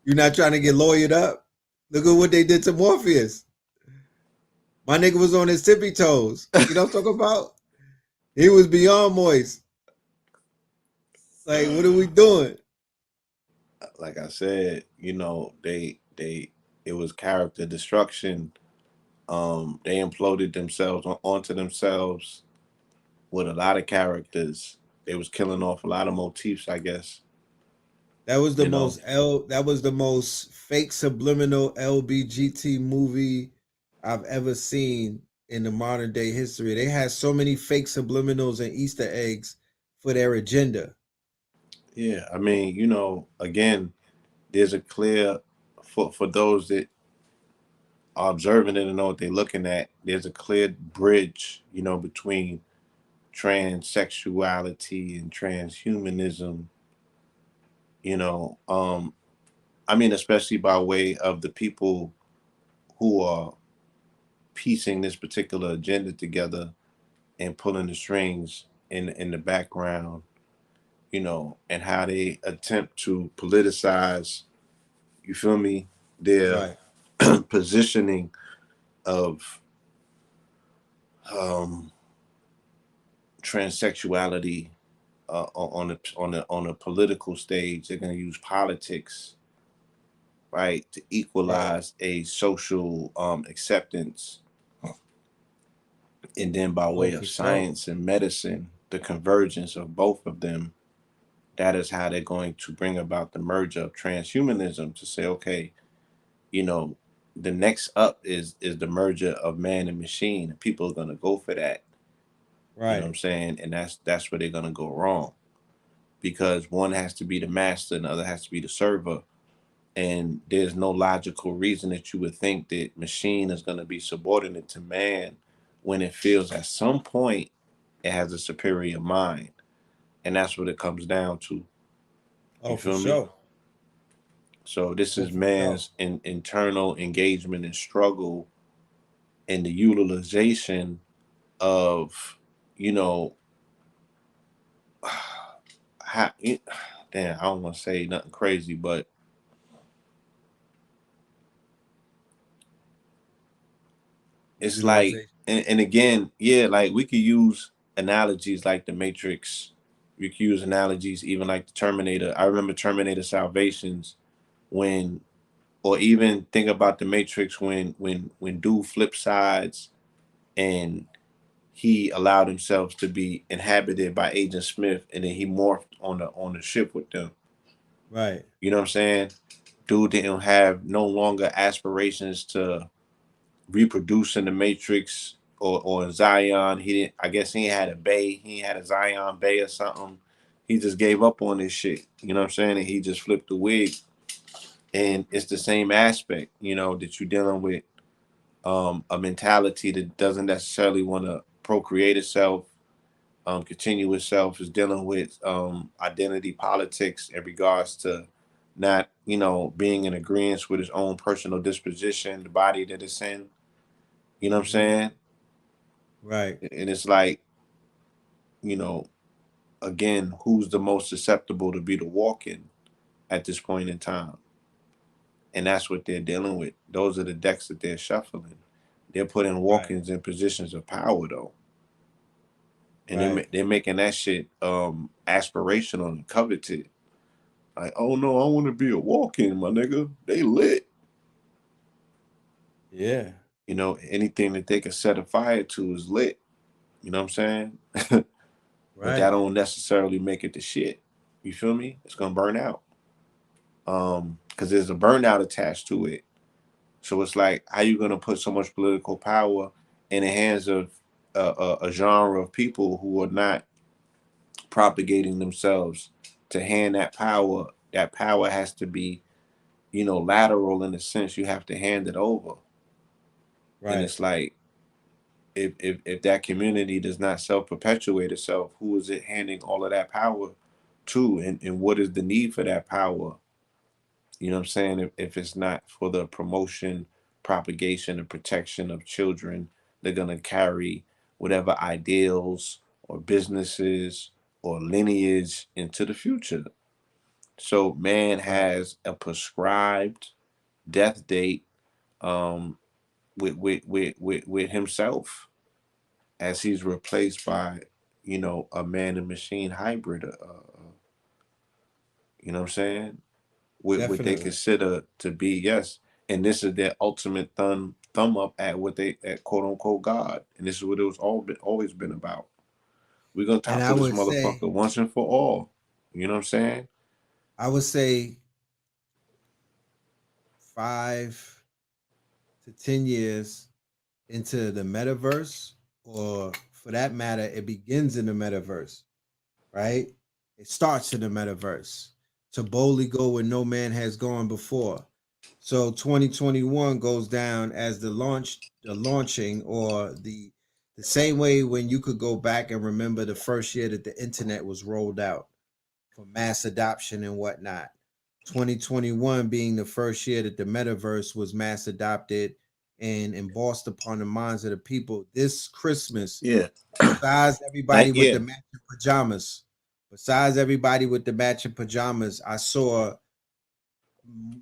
You're not trying to get lawyered up. Look at what they did to Morpheus. My nigga was on his tippy toes. You know what I'm talking about? He was beyond moist. Like, what are we doing? Like I said, it was character destruction. They imploded themselves onto themselves with a lot of characters. They was killing off a lot of motifs, I guess. That was the You know. most that was the most fake subliminal LBGT movie I've ever seen in the modern day history. They had so many fake subliminals and Easter eggs for their agenda. Yeah, I mean, again, there's a clear for those that are observing it and know what they're looking at. There's a clear bridge, between transsexuality and transhumanism. I mean, especially by way of the people who are piecing this particular agenda together and pulling the strings in the background, and how they attempt to politicize, you feel me, their Right. positioning of um, transsexuality on a political stage. They're going to use politics, right, to Right. equalize a social acceptance, and then by Oh, way for of sure. science and medicine, the convergence of both of them. That is how they're going to bring about the merge of transhumanism to say, okay, you know, the next up is the merger of man and machine. And people are gonna go for that. You know what I'm Right. saying? And that's where they're gonna go wrong. Because one has to be the master and the other has to be the server. And there's no logical reason that you would think that machine is gonna be subordinate to man when it feels at some point it has a superior mind. And that's what it comes down to. Oh, You for feel me? sure. So this Oh, is for sure. man's internal engagement and struggle and the utilization of, you know, how, damn, I don't want to say nothing crazy, but The it's like, utilization. and again, yeah, like we could use analogies like the Matrix. We could use analogies even like the Terminator. I remember Terminator Salvations when, or even think about the Matrix when dude flipped sides and he allowed himself to be inhabited by Agent Smith, and then he morphed on the ship with them. Right. You know what I'm saying? Dude didn't have no longer aspirations to reproduce in the Matrix or in Zion. He didn't. I guess he had a bay. He had a Zion bay or something. He just gave up on this shit. You know what I'm saying? And he just flipped the wig. And it's the same aspect, you know, that you're dealing with a mentality that doesn't necessarily want to procreate itself, continue itself, is dealing with identity politics in regards to not, you know, being in agreement with his own personal disposition, the body that it's in. You know what I'm Mm-hmm. saying? Right. And it's like, you know, again, who's the most susceptible to be the walk-in at this point in time? And that's what they're dealing with. Those are the decks that they're shuffling. They're putting Right. walk-ins in positions of power though. And Right. they're making that shit aspirational and coveted. Like, oh no, I want to be a walk-in, my nigga. They lit. Yeah. You know, anything that they can set a fire to is lit. You know what I'm saying? But that Right. don't necessarily make it the shit. You feel me? It's gonna burn out. Because there's a burnout attached to it. So it's like, how you gonna put so much political power in the hands of a genre of people who are not propagating themselves to hand that power? That power has to be, you know, lateral in the sense you have to hand it over. And Right. it's like, if that community does not self perpetuate itself, who is it handing all of that power to? And what is the need for that power? You know what I'm saying? If it's not for the promotion, propagation, and protection of children, they're going to carry whatever ideals or businesses or lineage into the future. So man Right. has a prescribed death date um, with himself as he's replaced by, you know, a man and machine hybrid. You know what I'm saying? With what they Definitely. consider to be, yes, and this is their ultimate thumb up at what they at quote unquote God, and this is what it was always been about. We're gonna And topple this motherfucker once and for all. You know what I'm saying? I would say 5 to 10 years into the metaverse, or for that matter, it begins in the metaverse, right? It starts in the metaverse to boldly go where no man has gone before. So 2021 goes down as the launching, or the same way when you could go back and remember the first year that the internet was rolled out for mass adoption and whatnot. 2021 being the first year that the metaverse was mass adopted and embossed upon the minds of the people. This Christmas, Yeah. besides everybody with Yeah. the matching pajamas, I saw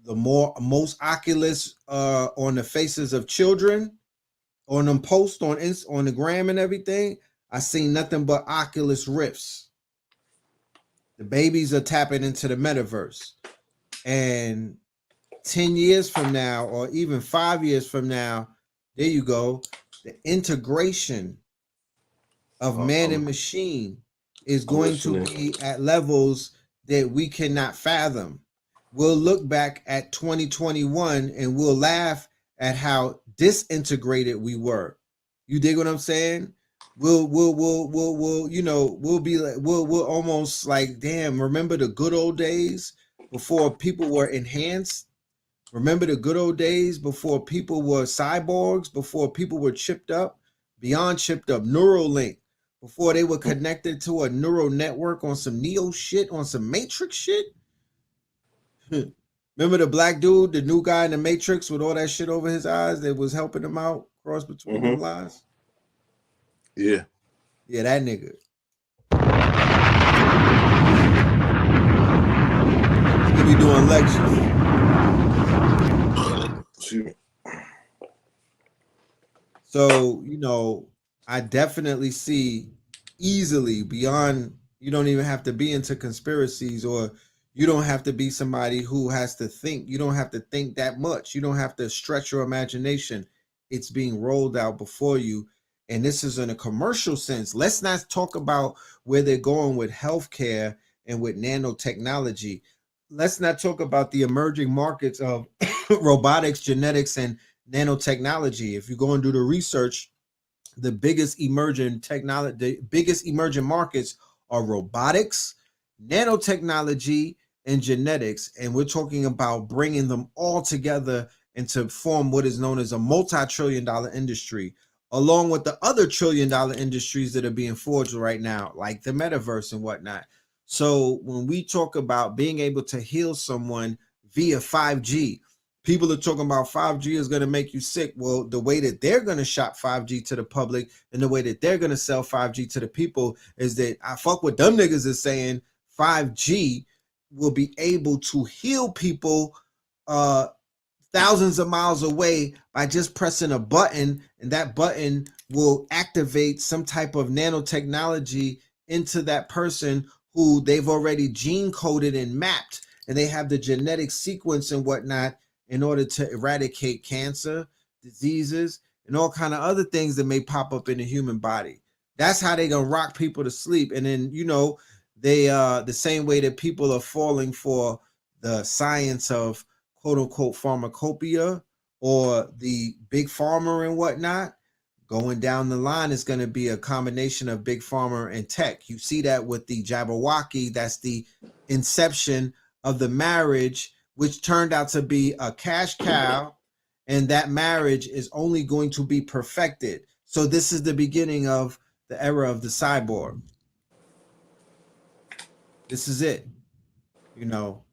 the most Oculus on the faces of children on them posts on the gram and everything. I seen nothing but Oculus Rifts. The babies are tapping into the metaverse. And 10 years from now, or even 5 years from now, there you go. The integration of man and machine is I'm going to listening. be at levels that we cannot fathom. we'll look back at 2021 and we'll laugh at how disintegrated we were. You dig what I'm saying? We'll you know, we'll be like we'll almost like, damn, remember the good old days before people were enhanced? Remember the good old days before people were cyborgs, before people were chipped up, beyond chipped up, Neuralink, before they were connected to a neural network on some Neo shit, on some Matrix shit? Remember the black dude, the new guy in the Matrix with all that shit over his eyes that was helping him out cross between them lies? Yeah. Yeah, that nigga. He'll be doing lectures. So, you know, I definitely see easily beyond, you don't even have to be into conspiracies, or you don't have to be somebody who has to think. You don't have to think that much. You don't have to stretch your imagination. It's being rolled out before you. And this is in a commercial sense. Let's not talk about where they're going with healthcare and with nanotechnology. Let's not talk about the emerging markets of robotics, genetics, and nanotechnology. If you go and do the research, the biggest emerging technology, the biggest emerging markets are robotics, nanotechnology, and genetics. And we're talking about bringing them all together and to form what is known as a multi-trillion-dollar industry, along with the other trillion-dollar industries that are being forged right now, like the metaverse and whatnot. So when we talk about being able to heal someone via 5G, people are talking about 5G is going to make you sick. Well, the way that they're going to shop 5G to the public and the way that they're going to sell 5G to the people is that, I fuck what them niggas is saying, 5G will be able to heal people thousands of miles away by just pressing a button, and that button will activate some type of nanotechnology into that person who they've already gene coded and mapped, and they have the genetic sequence and whatnot in order to eradicate cancer, diseases, and all kind of other things that may pop up in the human body. That's how they gonna rock people to sleep. And then, you know, they the same way that people are falling for the science of quote unquote pharmacopoeia or the big pharma and whatnot, going down the line is going to be a combination of big pharma and tech. You see that with the Jabberwocky. That's the inception of the marriage, which turned out to be a cash cow, and that marriage is only going to be perfected. So this is the beginning of the era of the cyborg. This is it, you know.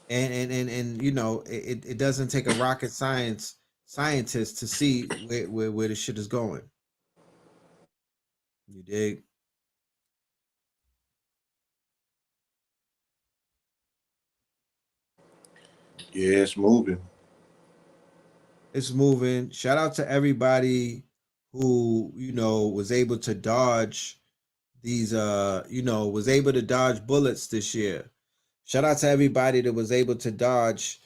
And you know, it doesn't take a rocket scientist to see where the shit is going. You dig? Yeah, it's moving. It's moving. Shout out to everybody who, you know, was able to dodge these you know, was able to dodge bullets this year. Shout out to everybody that was able to dodge.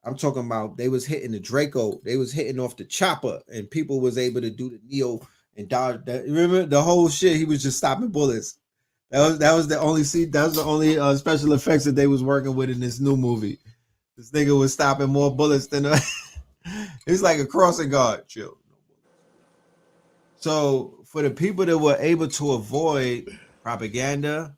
I'm talking about they was hitting the Draco, they was hitting off the chopper, and people was able to do the Neo and dodge that. Remember the whole shit, he was just stopping bullets. That was the only special effects that they was working with in this new movie. This nigga was stopping more bullets than it's like a crossing guard. Chill. So for the people that were able to avoid propaganda,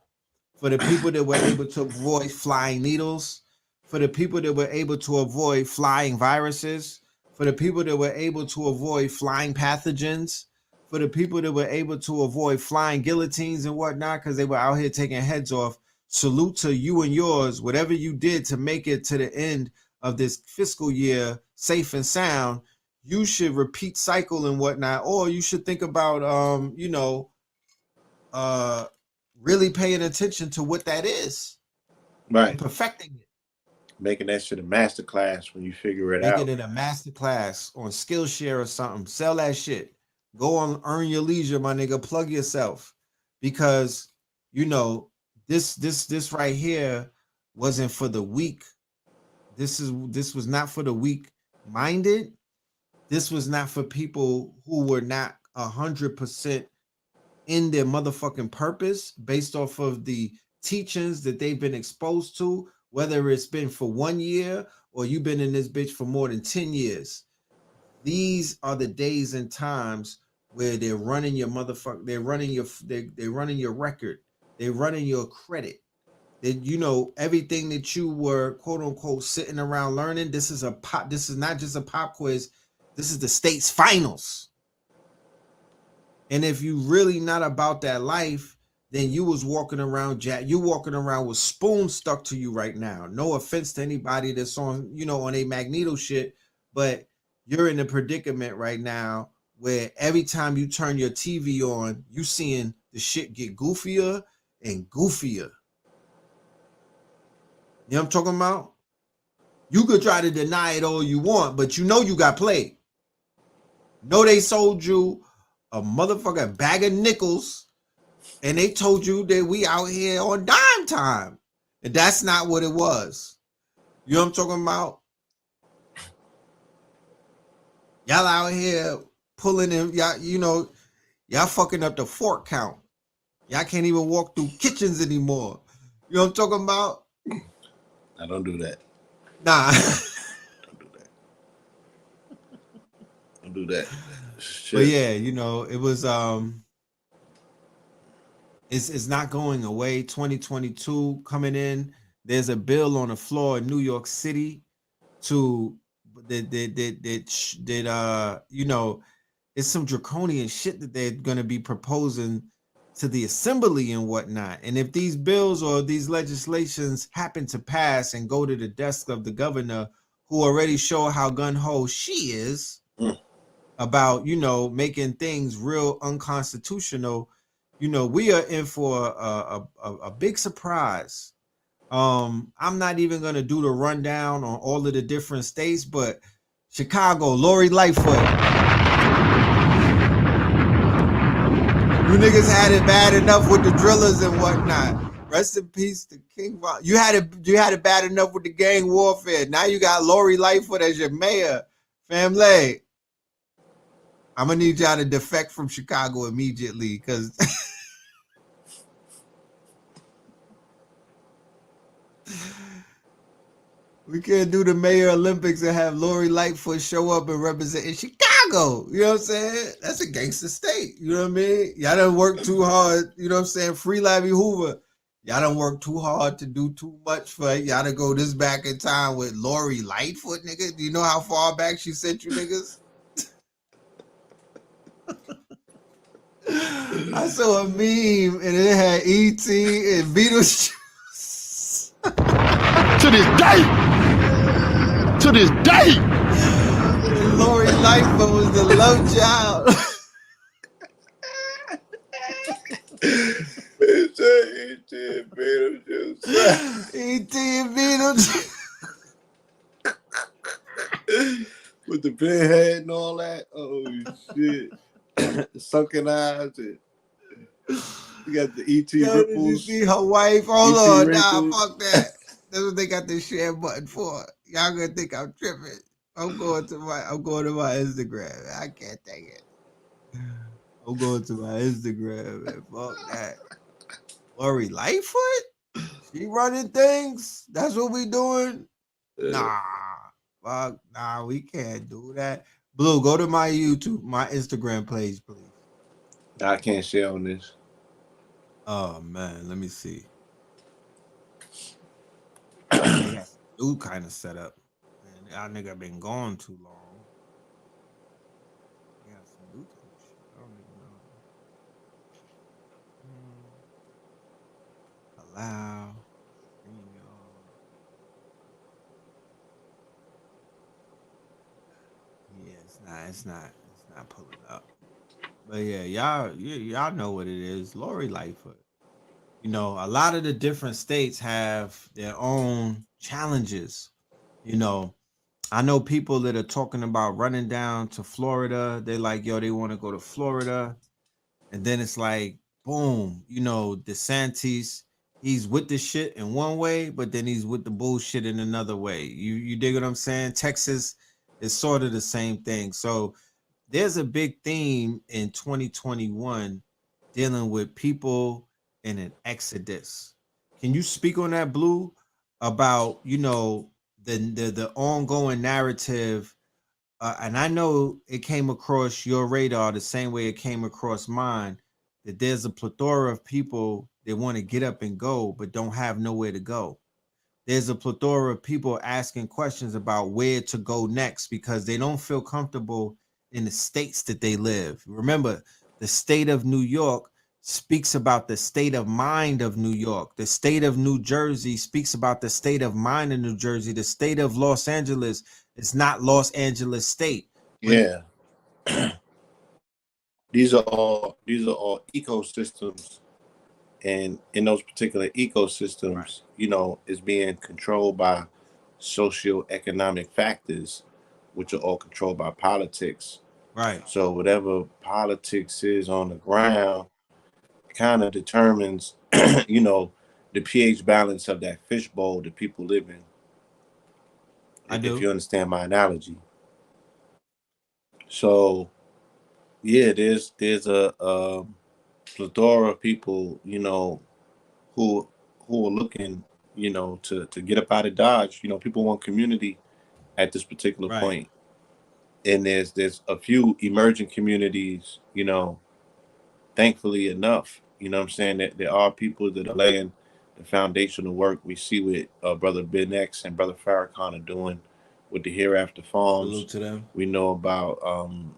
for the people that were able to avoid flying needles, for the people that were able to avoid flying viruses, for the people that were able to avoid flying pathogens, for the people that were able to avoid flying guillotines and whatnot because they were out here taking heads off. Salute to you and yours, whatever you did to make it to the end of this fiscal year safe and sound. You should repeat cycle and whatnot, or you should think about you know, really paying attention to what that is Right. and perfecting it. Making that shit a master class when you figure it Making out. it a master class on Skillshare or something. Sell that shit. Go on Earn Your Leisure, my nigga. Plug yourself. Because, you know, this right here wasn't for the weak. This was not for the weak minded. This was not for people who were not 100% in their motherfucking purpose based off of the teachings that they've been exposed to, whether it's been for 1 year or you've been in this bitch for more than 10 years. These are the days and times where they're running your motherfucker, they're running your record, they're running your credit. That, you know, everything that you were quote unquote sitting around learning. This is not just a pop quiz. This is the state's finals. And if you really not about that life, then you was walking around, you walking around with spoons stuck to you right now. No offense to anybody that's on, you know, on a Magneto shit, but you're in a predicament right now where every time you turn your TV on, you seeing the shit get goofier and goofier. You know what I'm talking about? You could try to deny it all you want, but you know you got played. No, they sold you a motherfucking bag of nickels and they told you that we out here on dime time. And that's not what it was. You know what I'm talking about? Y'all out here pulling in, y'all, you know, y'all fucking up the fork count. Y'all can't even walk through kitchens anymore. You know what I'm talking about? I don't do that. Nah. Don't do that. Don't do that. Shit. But yeah, you know, it was it's not going away. 2022 coming in. There's a bill on the floor in New York City to that you know, it's some draconian shit that they're gonna be proposing to the assembly and whatnot. And if these bills or these legislations happen to pass and go to the desk of the governor, who already show how gun-ho she is about, you know, making things real unconstitutional, you know, we are in for a big surprise. I'm not even gonna do the rundown on all of the different states, but Chicago, Lori Lightfoot. You niggas had it bad enough with the drillers and whatnot. Rest in peace to King Von. You had it bad enough with the gang warfare. Now you got Lori Lightfoot as your mayor. Family, I'm gonna need y'all to defect from Chicago immediately because we can't do the Mayor Olympics and have Lori Lightfoot show up and represent in Chicago. You know what I'm saying? That's a gangster state. You know what I mean? Y'all done work too hard. You know what I'm saying? Free Larry Hoover. Y'all done work too hard to do too much for y'all to go this back in time with Lori Lightfoot, nigga. Do you know how far back she sent you niggas? I saw a meme and it had E.T. and Beetlejuice. To this day. To this day. Lori Lightfoot was the love child. E.T. and Beetlejuice. E.T. and Beetlejuice. With the big head and all that. Oh shit. Sunken eyes. And you got the E.T. Yo, did you ripples. see her wife? Hold E.T. on, wrinkles. nah, fuck that. That's what they got the share button for. Y'all gonna think I'm tripping. I'm going to my Instagram. I can't take it. I'm going to my Instagram, man. Fuck that. Lori Lightfoot? She running things? That's what we doing? Nah. Fuck, nah, we can't do that. Blue, go to my YouTube, my Instagram page, please. I can't share on this. Oh man, let me see. They got some new kind of setup. Man, y'all nigga been gone too long. They got some new type of shit. I don't even know. Allow. Yeah, it's not pulling up. But yeah, y'all know what it is. Lori Lightfoot. You know, a lot of the different states have their own challenges. You know, I know people that are talking about running down to Florida. They're like, yo, they want to go to Florida. And then it's like, boom, you know, DeSantis, he's with the shit in one way, but then he's with the bullshit in another way. You dig what I'm saying? Texas is sort of the same thing. So there's a big theme in 2021 dealing with people in an exodus. Can you speak on that, Blue? about, the ongoing narrative. And I know it came across your radar the same way it came across mine, that there's a plethora of people that want to get up and go but don't have nowhere to go. There's a plethora of people asking questions about where to go next because they don't feel comfortable in the states that they live. Remember, the state of New York speaks about the state of mind of New York. The state of New Jersey speaks about the state of mind of New Jersey. The state of Los Angeles is not Los Angeles state. But Yeah, these are all ecosystems, and in those particular right, ecosystems, is being controlled by socioeconomic factors, which are all controlled by politics. right, So whatever politics is on the ground kind of determines, the pH balance of that fishbowl that people live in. I If do. you understand my analogy. So yeah, there's a plethora of people, who are looking, to get up out of Dodge. People want community at this particular Right. point. And there's a few emerging communities, thankfully enough, what I'm saying, that there are people that are laying the foundational work. We see what Brother Ben X and Brother Farrakhan are doing with the Hereafter Farms. Salute to them. We know about um,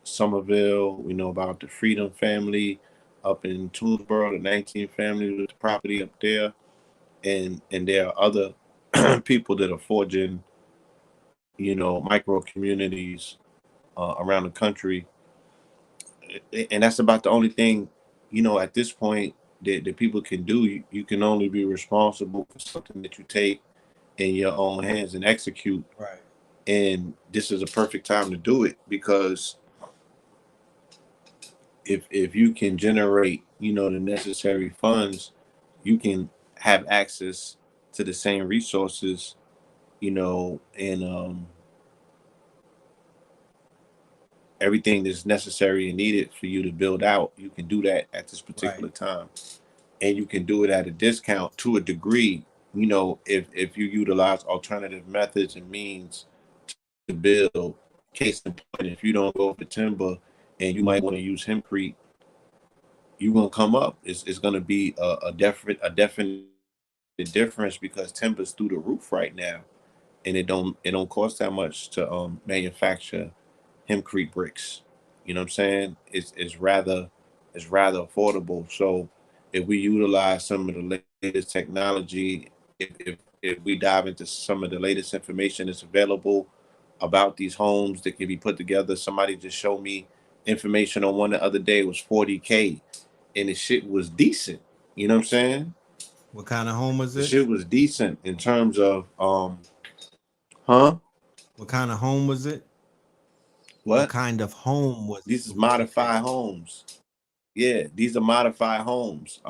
Somerville. We know about the Freedom family up in Toolsboro, the 19 family with the property up there. And there are other people that are forging, micro communities around the country, and that's about the only thing, at this point that people can do. You can only be responsible for something that you take in your own hands and execute. Right. And this is a perfect time to do it because if you can generate, the necessary funds, you can have access to the same resources, and everything that's necessary and needed for you to build out. You can do that at this Right. particular time, and you can do it at a discount to a degree. If you utilize alternative methods and means to build. Case in point, if you don't go for timber and you might want to use hempcrete, you're gonna come up. It's gonna be a definite difference because timber's through the roof right now, and it don't cost that much to manufacture hempcrete bricks. You know what I'm saying? It's rather affordable. So if we utilize some of the latest technology, if we dive into some of the latest information that's available about these homes that can be put together. Somebody just showed me information on one the other day. It was 40K, and the shit was decent. You know what I'm saying? What kind of home was The it? shit was decent in terms of huh? What kind of home was it? What What? kind of home was it These is for 40K? modified homes. Yeah, these are modified homes.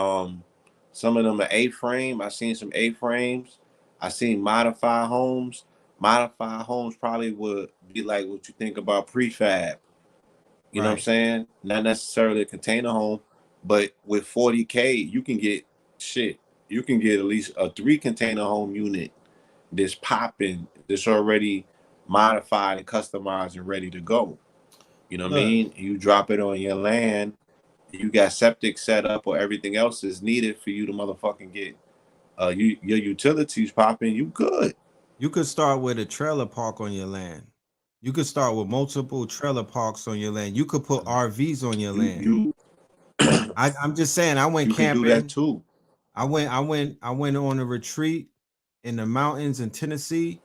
Some of them are A-frame. I seen some A-frames. I seen modified homes. Modified homes probably would be like what you think about prefab. You know what I'm Right. saying? Not necessarily a container home, but with 40K, you can get shit. You can get at least a 3 container home unit that's popping, that's already modified and customized and ready to go. You know what I Look, mean? You drop it on your land, you got septic set up or everything else is needed for you to motherfucking get your utilities popping, you good. you could start with a trailer park on your land. You could start with multiple trailer parks on your land. You could put RVs on your You land. you I'm just saying, I went you can do that camping. too. I went on a retreat in the mountains in Tennessee.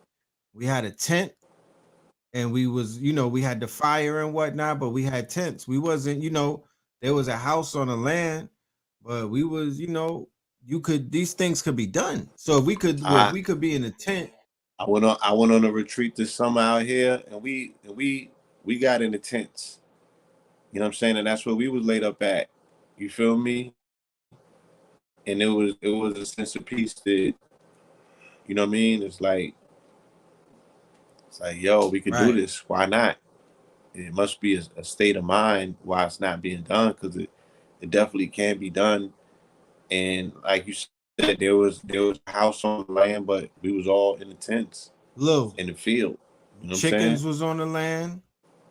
We had a tent and we had the fire and whatnot, but we had tents. We wasn't, there was a house on the land, but we was, these things could be done. So if I we could be in a tent. I went on a retreat this summer out here, and we got in the tents. You know what I'm saying? And that's where we was laid up at. You feel me? And it was a sense of peace that, you know what I mean? It's like, yo, we could do Right. this. Why not? It must be a state of mind why it's not being done, because it definitely can be done. And like you There was a house on the land, but we was all in the tents Lou, in the field. You know what I'm chickens saying? was on the land,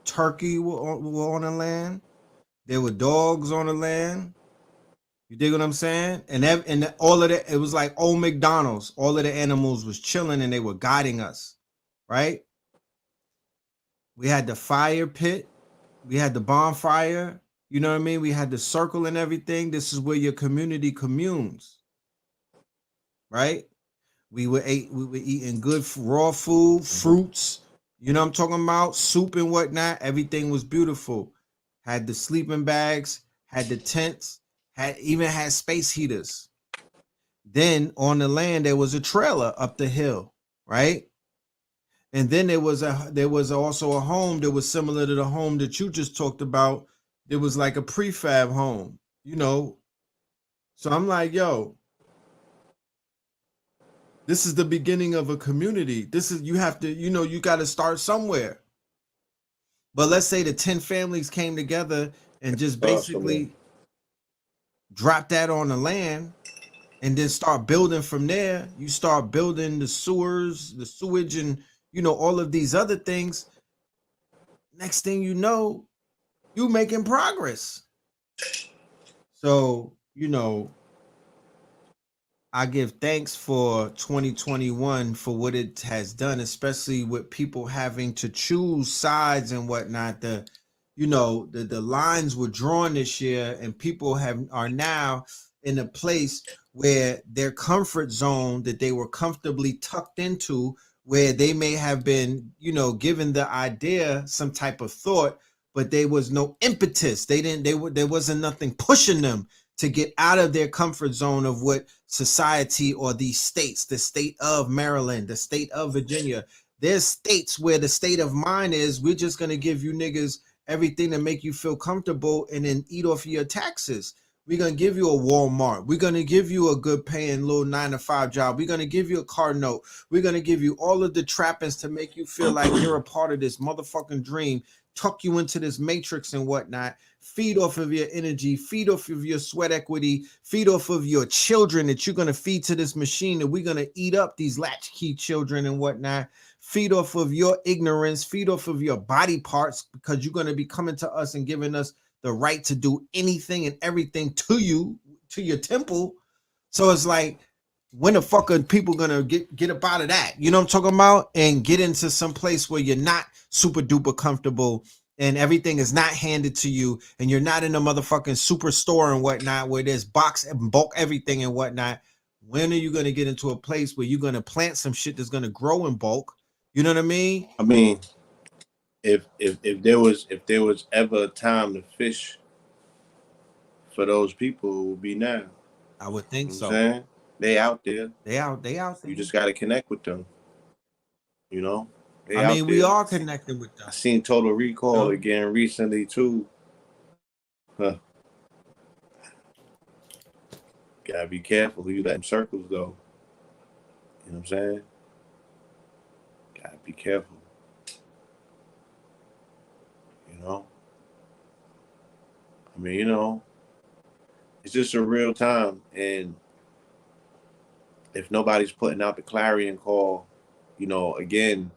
turkey were on the land, there were dogs on the land. You dig what I'm saying? And all of it was like old McDonald's. All of the animals was chilling and they were guiding us, right? We had the fire pit, we had the bonfire. You know what I mean? We had the circle and everything. This is where your community communes, right? We were eating good raw food, fruits. You know what I'm talking about? Soup and whatnot. Everything was beautiful. Had the sleeping bags, had the tents, had space heaters. Then on the land there was a trailer up the hill, right? And then there was also a home that was similar to the home that you just talked about. It was like a prefab home, you know. So I'm like, yo, this is the beginning of a community. This is, you have to, you know, you got to start somewhere. But let's say the 10 families came together and just basically dropped that on the land and then start building from there. You start building the sewers, the sewage, and you know, all of these other things. Next thing you know, you making progress. So, you know, I give thanks for 2021 for what it has done, especially with people having to choose sides and whatnot. The lines were drawn this year, and people are now in a place where their comfort zone that they were comfortably tucked into, where they may have been, you know, given the idea some type of thought, but there was no impetus. There wasn't nothing pushing them to get out of their comfort zone of what society or these states, the state of Maryland, the state of Virginia. There's states where the state of mind is, we're just going to give you niggas everything to make you feel comfortable and then eat off of your taxes. We're going to give you a Walmart. We're going to give you a good paying little 9-to-5 job. We're going to give you a car note. We're going to give you all of the trappings to make you feel like you're a part of this motherfucking dream, tuck you into this matrix and whatnot, feed off of your energy, feed off of your sweat equity, feed off of your children that you're going to feed to this machine, and we're going to eat up these latchkey children and whatnot, feed off of your ignorance, feed off of your body parts, because you're going to be coming to us and giving us the right to do anything and everything to you, to your temple. So it's like, when the fuck are people gonna get up out of that? You know what I'm talking about? And get into some place where you're not super duper comfortable and everything is not handed to you and you're not in a motherfucking superstore and whatnot where there's box and bulk everything and whatnot. When are you gonna get into a place where you're gonna plant some shit that's gonna grow in bulk? You know what I mean? I mean, if there was ever a time to fish for those people, it would be now. I would think You know what so. I'm saying? They out there. They out there. You just got to connect with them. You know, they I out mean, we there. are connecting with them. I seen Total Recall No. again recently too. Huh. Gotta be careful who you let in circles though. You know what I'm saying? Gotta be careful. You know? I mean, you know, it's just a real time, and if nobody's putting out the clarion call, you know, again,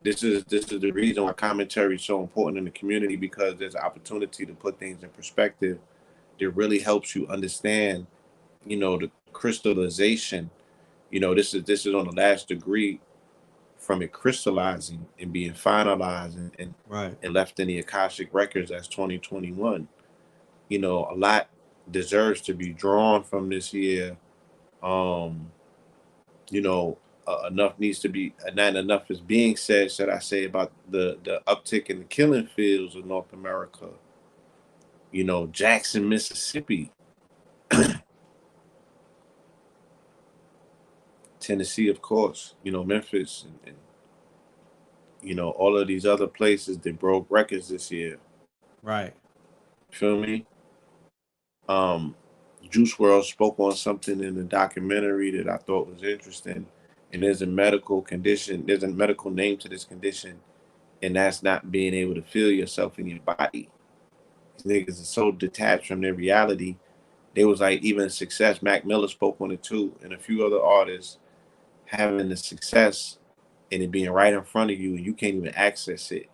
this is the reason why commentary is so important in the community, because there's an opportunity to put things in perspective that really helps you understand, you know, the crystallization. You know, this is on the last degree from it crystallizing and being finalized and Right. and left in the Akashic records as 2021. You know, a lot deserves to be drawn from this year. Um, you know, enough needs to be, not enough is being said, should I say, about the uptick in the killing fields of North America. You know, Jackson, Mississippi, Tennessee, of course. You know, Memphis, and you know, all of these other places that broke records this year. Right. Feel me? Um, Juice World spoke on something in the documentary that I thought was interesting. And there's a medical condition, there's a medical name to this condition, and that's not being able to feel yourself in your body. These niggas are so detached from their reality They was like even success. Mac Miller spoke on it too, and a few other artists having the success and it being right in front of you, and you can't even access it.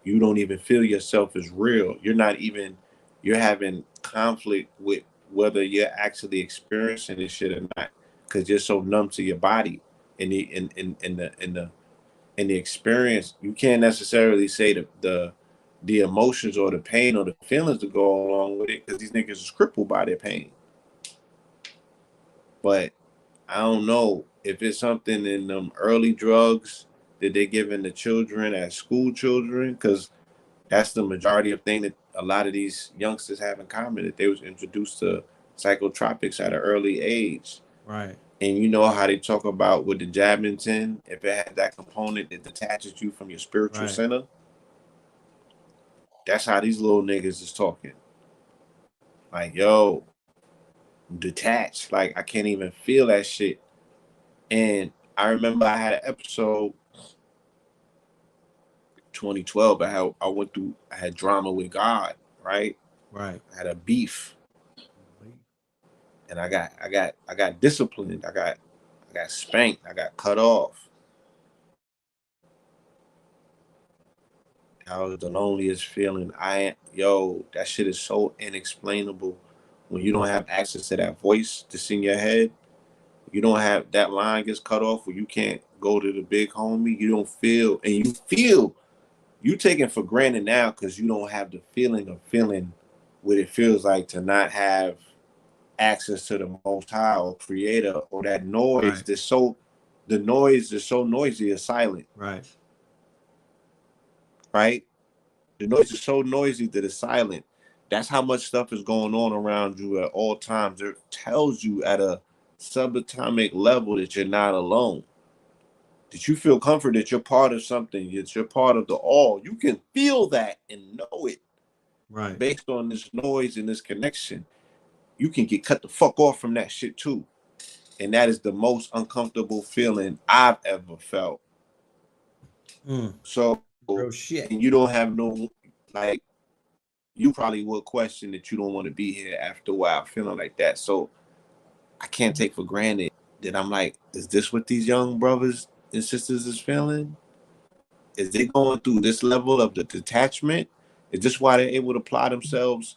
You don't even feel yourself as real. You're not even. You're having conflict with whether you're actually experiencing this shit or not, because you're so numb to your body and the experience. You can't necessarily say the emotions or the pain or the feelings to go along with it, because these niggas is crippled by their pain. But I don't know if it's something in them early drugs that they're giving the children as school children, because that's the majority of thing that a lot of these youngsters have in common, that they was introduced to psychotropics at an early age. Right. And you know how they talk about with the Jabington, if it has that component that detaches you from your spiritual Right. center, that's how these little niggas is talking. Like, yo, detached. Like, I can't even feel that shit. And I remember I had an episode 2012. I had drama with God, right? Right. I had a beef, and I got disciplined. I got spanked. I got cut off. That was the loneliest feeling. That shit is so inexplainable. When you don't have access to that voice that's in your head, you don't have that line gets cut off where you can't go to the big homie. You don't feel, and you feel you taking for granted now because you don't have the feeling of feeling what it feels like to not have access to the Most High or Creator, or that noise Right. that's so, the noise is so noisy it's silent, Right. right? The noise is so noisy that it's silent. That's how much stuff is going on around you at all times. It tells you at a subatomic level that you're not alone. That you feel comfort that you're part of something, that you're part of the all. You can feel that and know it. Right. Based on this noise and this connection, you can get cut the fuck off from that shit too. And that is the most uncomfortable feeling I've ever felt. So, Real shit. and you don't have no, like, you probably would question that you don't want to be here after a while feeling like that. So I can't take for granted that I'm like, is this what these young brothers and sisters is feeling? Is they going through this level of the detachment? Is this why they're able to apply themselves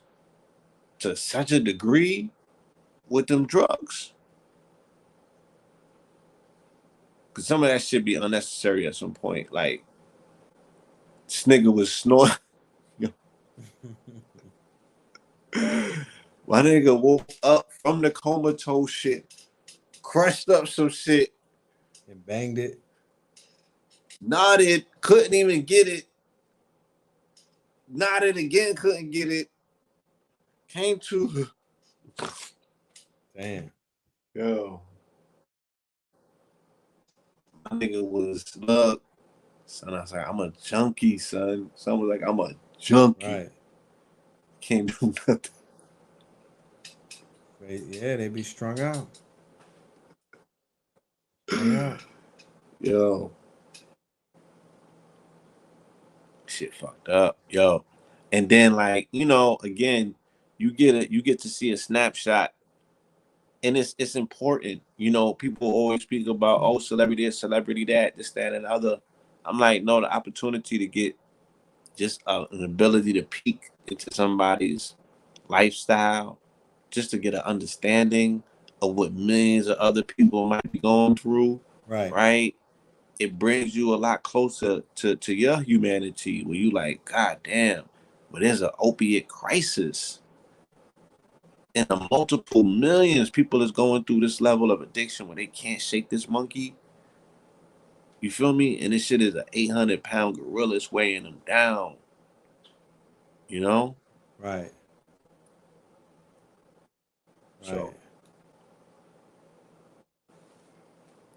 to such a degree with them drugs? Because some of that should be unnecessary at some point. Like, this nigga was snoring. My nigga woke up from the comatose shit, crushed up some shit, and banged it. nodded, couldn't even get it, nodded again, couldn't get it, came to. Damn. Yo. My nigga was, look, son, I was like, I'm a junkie, son. Son was like, I'm a junkie. Right. Can't do nothing. Yeah, they be strung out. Strung out. Yo. Shit fucked up. Yo. And then, like, you know, again, you get to see a snapshot. And it's important. You know, people always speak about, oh, celebrity this, celebrity that, this, that, and the other. I'm like, no, the opportunity to get just an ability to peek into somebody's lifestyle, just to get an understanding of what millions of other people might be going through, Right. right? It brings you a lot closer to your humanity, where you like, God damn, but there's an opiate crisis. And the multiple millions people is going through this level of addiction where they can't shake this monkey. You feel me? And this shit is an 800-pound gorilla. It's weighing them down. You know? Right. So,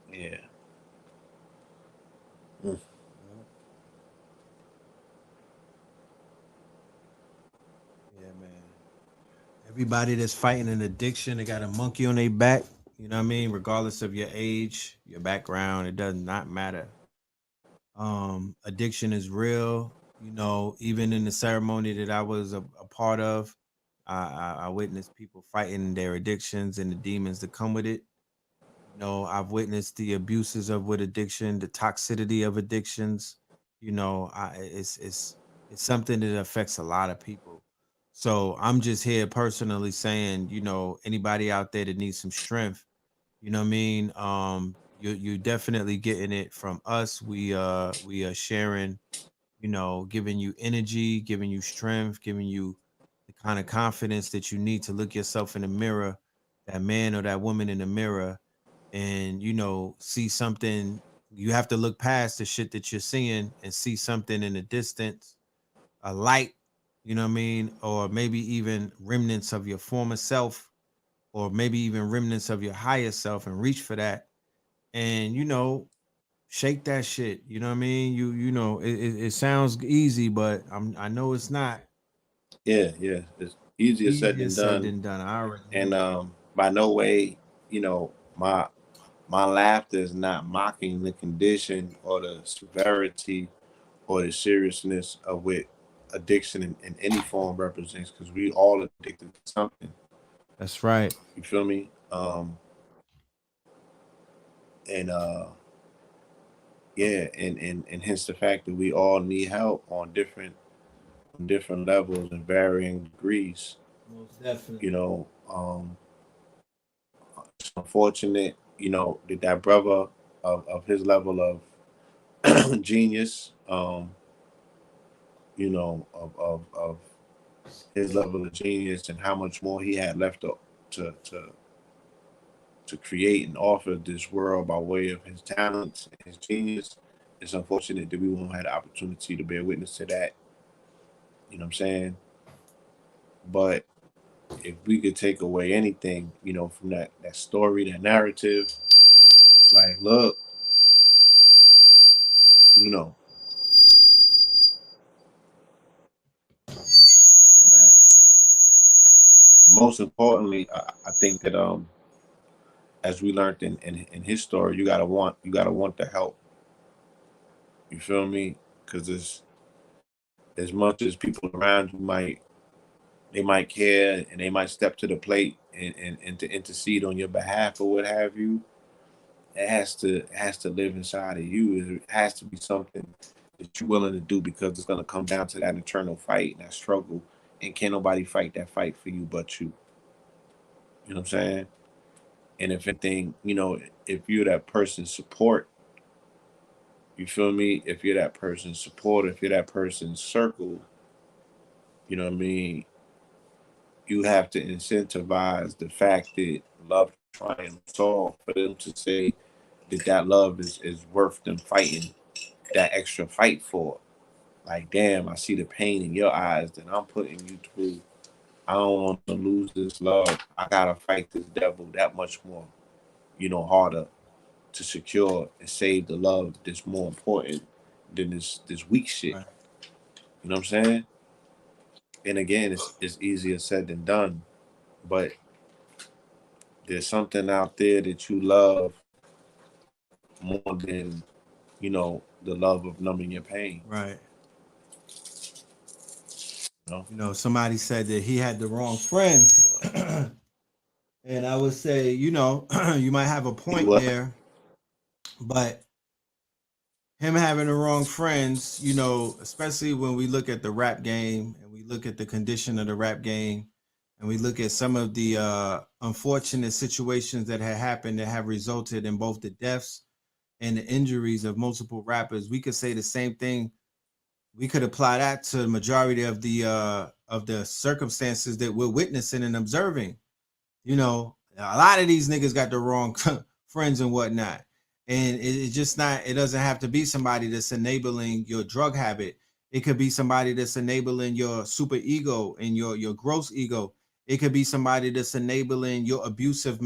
Right. yeah. Yeah, man. Everybody that's fighting an addiction, they got a monkey on their back. You know what I mean? Regardless of your age, your background, it does not matter. Addiction is real. You know, even in the ceremony that I was a part of, I witnessed people fighting their addictions and the demons that come with it. You know, I've witnessed the abuses of with addiction, the toxicity of addictions. You know, it's something that affects a lot of people. So I'm just here personally saying, you know, anybody out there that needs some strength, you know what I mean? You definitely getting it from us. We are sharing, you know, giving you energy, giving you strength, giving you the kind of confidence that you need to look yourself in the mirror, that man or that woman in the mirror, and you know, see something. You have to look past the shit that you're seeing and see something in the distance, a light, you know what I mean? Or maybe even remnants of your former self, or maybe even remnants of your higher self, and reach for that. And you know, shake that shit. You know what I mean? You know, it sounds easy, but I know it's not. Yeah, yeah. It's easier said Easier than said done. than done. I already And know. by no way, you know, my laughter is not mocking the condition or the severity or the seriousness of what addiction in any form represents, because we all addicted to something. That's right. You feel me? And yeah, and hence the fact that we all need help on different levels and varying degrees. Most You definitely. know, it's unfortunate, you know, that that brother of his level of genius, you know, of his level of genius and how much more he had left to to to create and offer this world by way of his talents and his genius. It's unfortunate that we won't have the opportunity to bear witness to that. You know what I'm saying? But if we could take away anything, you know, from that story, that narrative, it's like, look, you know, My bad. most importantly, I think that as we learned in his story, you gotta want the help. You feel me? Because as much as people around you might they might care and they might step to the plate and to intercede on your behalf or what have you, it has to live inside of you. It has to be something that you're willing to do, because it's gonna come down to that internal fight and that struggle, and can't nobody fight that fight for you but you. You know what I'm saying? And if anything, you know, if you're that person's support, you feel me? If you're that person's support, if you're that person's circle, you know what I mean? You have to incentivize the fact that love triumphs all, for them to say that that love is worth them fighting that extra fight for. Like, damn, I see the pain in your eyes that I'm putting you through. I don't want to lose this love. I gotta fight this devil that much more, you know, harder to secure and save the love that's more important than this weak shit. Right. You know what I'm saying? And again, it's easier said than done. But there's something out there that you love more than, you know, the love of numbing your pain. Right. You know? You know, somebody said that he had the wrong friends. And I would say, you know, you might have a point What? there, but him having the wrong friends, you know, especially when we look at the rap game and we look at the condition of the rap game and we look at some of the unfortunate situations that had happened that have resulted in both the deaths and the injuries of multiple rappers, we could say the same thing. We could apply that to the majority of the circumstances that we're witnessing and observing. You know, a lot of these niggas got the wrong friends and whatnot. And it's just not, it doesn't have to be somebody that's enabling your drug habit. It could be somebody that's enabling your super ego and your gross ego. It could be somebody that's enabling your abusive,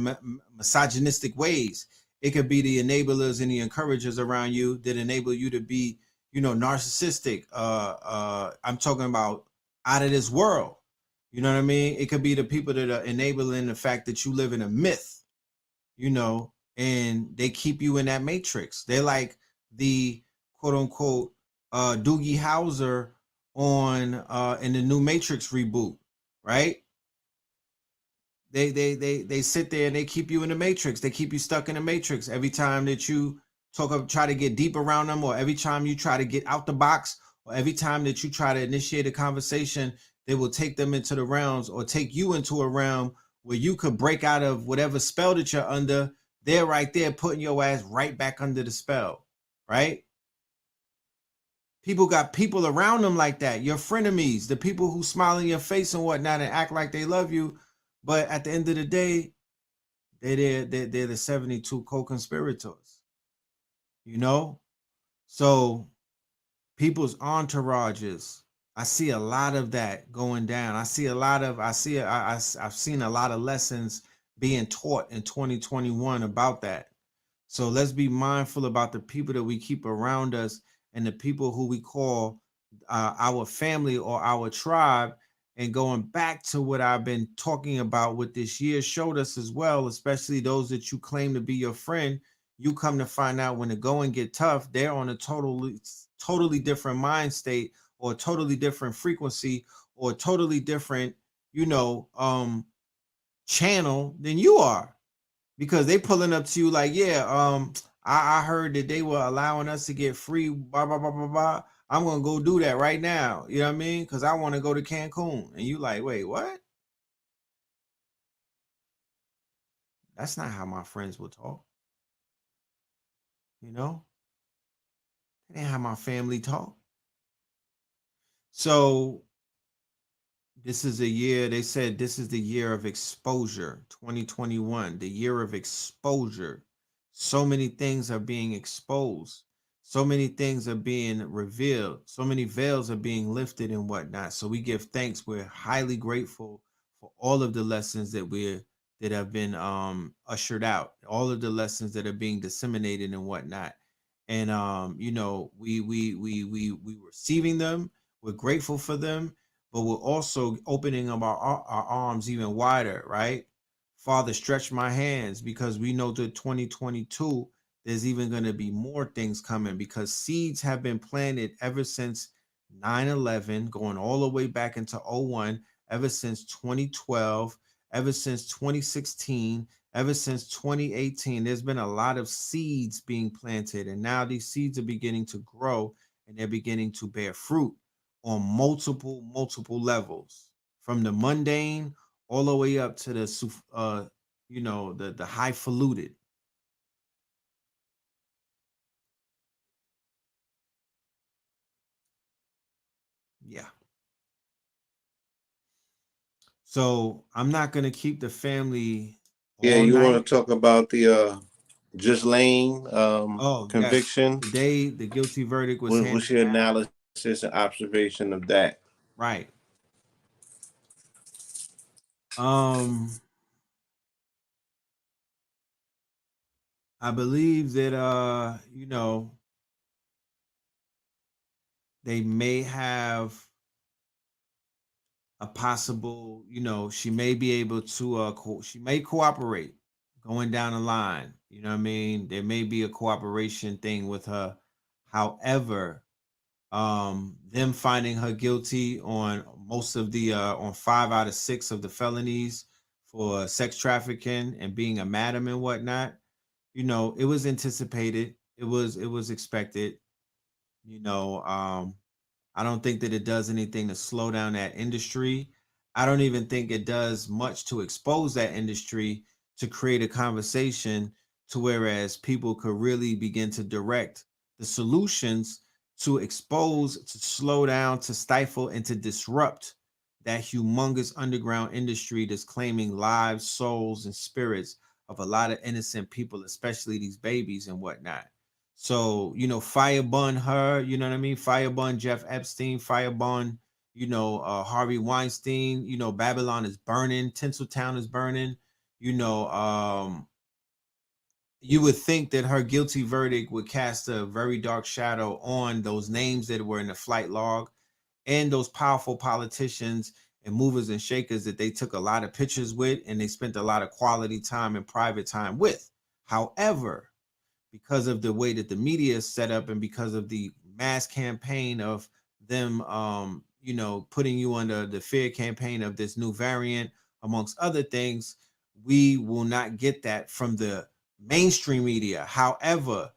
misogynistic ways. It could be the enablers and the encouragers around you that enable you to be, you know, narcissistic. I'm talking about out of this world. You know what I mean? It could be the people that are enabling the fact that you live in a myth, you know, and they keep you in that matrix. They're like the quote unquote Doogie Howser on in the new Matrix reboot, right? they sit there and they keep you in the matrix. They keep you stuck in the matrix every time that you try to get deep around them, or every time you try to get out the box, or every time that you try to initiate a conversation, they will take them into the realms, or take you into a realm where you could break out of whatever spell that you're under. They're right there putting your ass right back under the spell, right? People got people around them like that. Your frenemies, the people who smile in your face and whatnot and act like they love you, but at the end of the day, they're the 72 co-conspirators. You know, so people's entourages. I see a lot of that going down. I see a lot of I've seen a lot of lessons being taught in 2021 about that. So let's be mindful about the people that we keep around us, and the people who we call our family or our tribe. And going back to what I've been talking about, what this year showed us as well, especially those that you claim to be your friend, you come to find out when the going get tough, they're on a totally different mind state, or a totally different frequency, or a totally different, you know, channel than you are, because they pulling up to you like, yeah, I heard that they were allowing us to get free, blah blah blah blah blah. I'm gonna go do that right now. You know what I mean? Because I want to go to Cancun. And you like, wait, what? That's not how my friends will talk. You know, that ain't how my family talk. So this is a year, they said this is the year of exposure, 2021, the year of exposure. So many things are being exposed. So many things are being revealed. So many veils are being lifted and whatnot. So we give thanks. We're highly grateful for all of the lessons that have been ushered out, all of the lessons that are being disseminated and whatnot. And you know, we receiving them. We're grateful for them, but we're also opening up our arms even wider, right? Father, stretch my hands, because we know that 2022, there's even going to be more things coming, because seeds have been planted ever since 9/11, going all the way back into '01, ever since 2012, ever since 2016, ever since 2018. There's been a lot of seeds being planted, and now these seeds are beginning to grow, and they're beginning to bear fruit on multiple levels, from the mundane all the way up to the you know, the highfalutin. Yeah. So I'm not gonna keep the family Yeah, all you want night. to talk about the just Lane Oh yes, conviction? today the guilty verdict was What's handed your down. analysis and observation of that? Right. um I believe that you know, they may have a possible, you know, she may be able to she may cooperate going down the line. You know what I mean? There may be a cooperation thing with her. However, them finding her guilty on most of the on 5 out of 6 of the felonies for sex trafficking and being a madam and whatnot, you know, it was anticipated. It was expected. You know, I don't think that it does anything to slow down that industry. I don't even think it does much to expose that industry, to create a conversation to whereas people could really begin to direct the solutions to expose, to slow down, to stifle, and to disrupt that humongous underground industry that's claiming lives, souls, and spirits of a lot of innocent people, especially these babies and whatnot. So, you know, firebun her, you know what I mean? Firebun Jeff Epstein, firebun, you know, Harvey Weinstein, you know, Babylon is burning, Tinseltown is burning, you know, you would think that her guilty verdict would cast a very dark shadow on those names that were in the flight log, and those powerful politicians and movers and shakers that they took a lot of pictures with and they spent a lot of quality time and private time with. However, because of the way that the media is set up and because of the mass campaign of them you know, putting you under the fear campaign of this new variant, amongst other things. We will not get that from the mainstream media. However,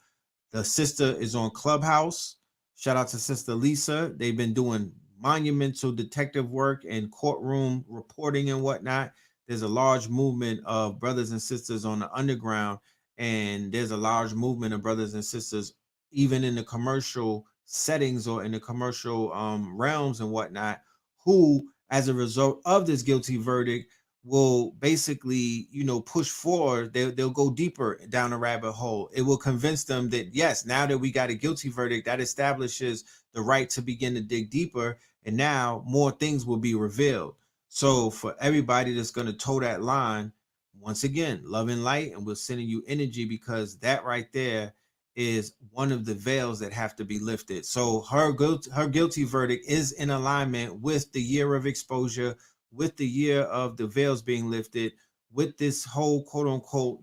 the sister is on Clubhouse. Shout out to Sister Lisa. They've been doing monumental detective work and courtroom reporting and whatnot. There's a large movement of brothers and sisters on the underground, and there's a large movement of brothers and sisters even in the commercial settings or in the commercial realms and whatnot, who, as a result of this guilty verdict, will basically, push forward. They'll go deeper down a rabbit hole. It will convince them that, yes, now that we got a guilty verdict, that establishes the right to begin to dig deeper. And now more things will be revealed. So for everybody that's going to toe that line, once again, love and light, and we're sending you energy, because that right there is one of the veils that have to be lifted. So her guilty verdict is in alignment with the year of exposure, with the year of the veils being lifted, with this whole quote unquote,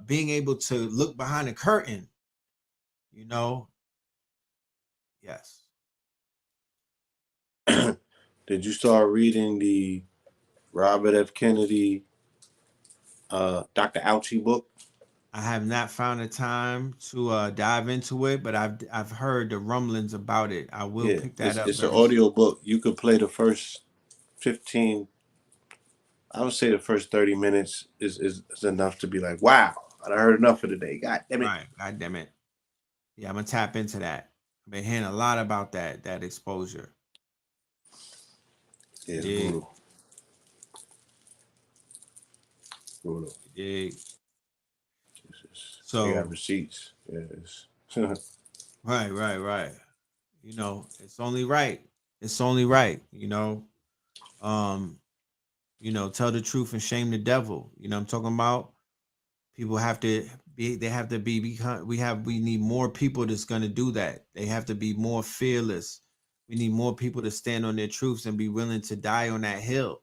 being able to look behind the curtain, you know. Yes. Did you start reading the Robert F. Kennedy, Dr. Ouchie book? I have not found the time to dive into it, but I've heard the rumblings about it. I will pick that up. It's an Very soon. audio book. You could play the first 15. I would say the first 30 minutes is enough to be like, wow, I heard enough for today. God damn it. Right. God damn it. Yeah, I'm gonna tap into that. I've been hearing a lot about that exposure. Yeah, it's Yeah. brutal. Brutal. Yeah. They got So receipts. Yes. right. It's only right. It's only right. Um, tell the truth and shame the devil. You know what I'm talking about? People have to be, they have to be, because we need more people that's going to do that. They have to be more fearless. We need more people to stand on their truths and be willing to die on that hill.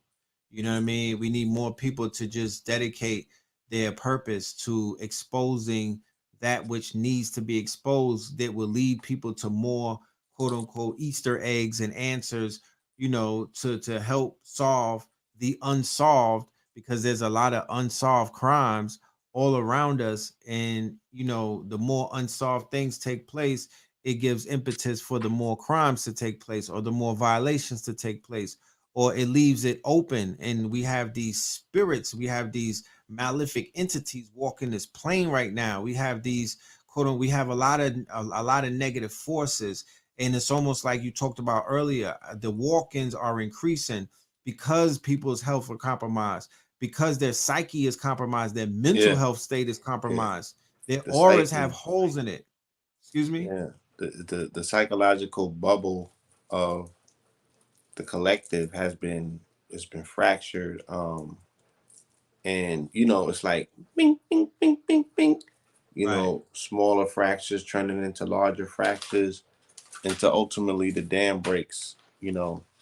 You know what I mean? We need more people to just dedicate their purpose to exposing that which needs to be exposed, that will lead people to more quote unquote Easter eggs and answers, to help solve the unsolved, because there's a lot of unsolved crimes all around us. And the more unsolved things take place, it gives impetus for the more crimes to take place, or the more violations to take place, or it leaves it open. And we have these spirits, we have these malefic entities walking this plane right now. We have these we have a lot of negative forces. And it's almost like you talked about earlier, the walk-ins are increasing because people's health are compromised, because their psyche is compromised, their mental health state is compromised, their auras have holes in it. Excuse me? Yeah. The psychological bubble of the collective has been fractured. And it's like bing, bing, bing, bing, bing. Right. Smaller fractures turning into larger fractures, until ultimately the dam breaks.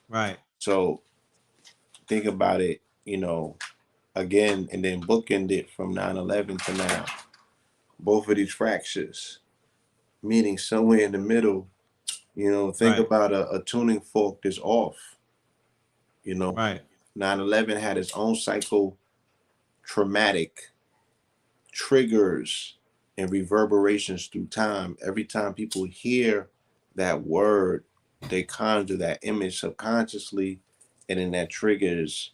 Right. So think about it. Again, and then bookend it from 9/11 to now. Both of these fractures meeting somewhere in the middle. Think Right. about a tuning fork that's off. Right. 9/11 had its own cycle, traumatic triggers and reverberations through time. Every time people hear that word, they conjure that image subconsciously, and then that triggers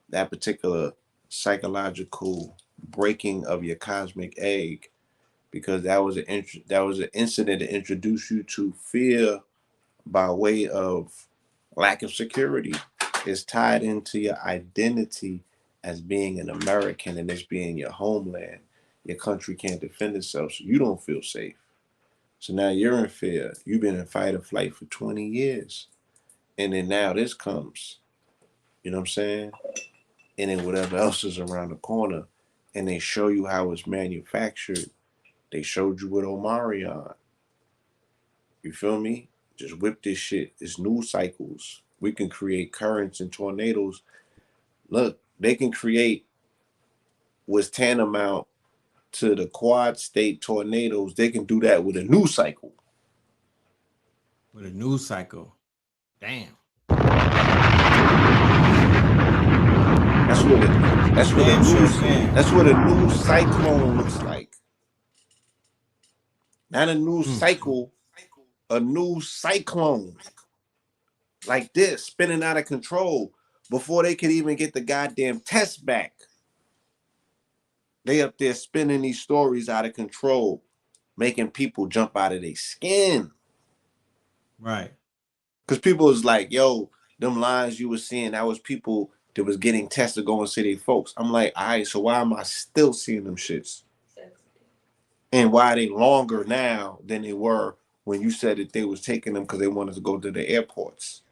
that particular psychological breaking of your cosmic egg, because that was an incident that introduced you to fear by way of lack of security. It's tied into your identity as being an American, and this being your homeland. Your country can't defend itself, so you don't feel safe. So now you're in fear. You've been in fight or flight for 20 years. And then now this comes. You know what I'm saying? And then whatever else is around the corner. And they show you how it's manufactured. They showed you with Omarion. You feel me? Just whip this shit. It's news cycles. We can create currents and tornadoes. Look, they can create what's tantamount to the quad state tornadoes. They can do that with a news cycle. With a news cycle. Damn. That's what a Damn new sure can. that's what a new cyclone looks like. Not a new cycle, a new cyclone. Like this, spinning out of control before they could even get the goddamn test back. They up there spinning these stories out of control, making people jump out of their skin. Right. Because people was like, yo, them lines you were seeing, that was people that was getting tested going to see their folks. I'm like, all right, so why am I still seeing them shits? And why are they longer now than they were when you said that they was taking them because they wanted to go to the airports?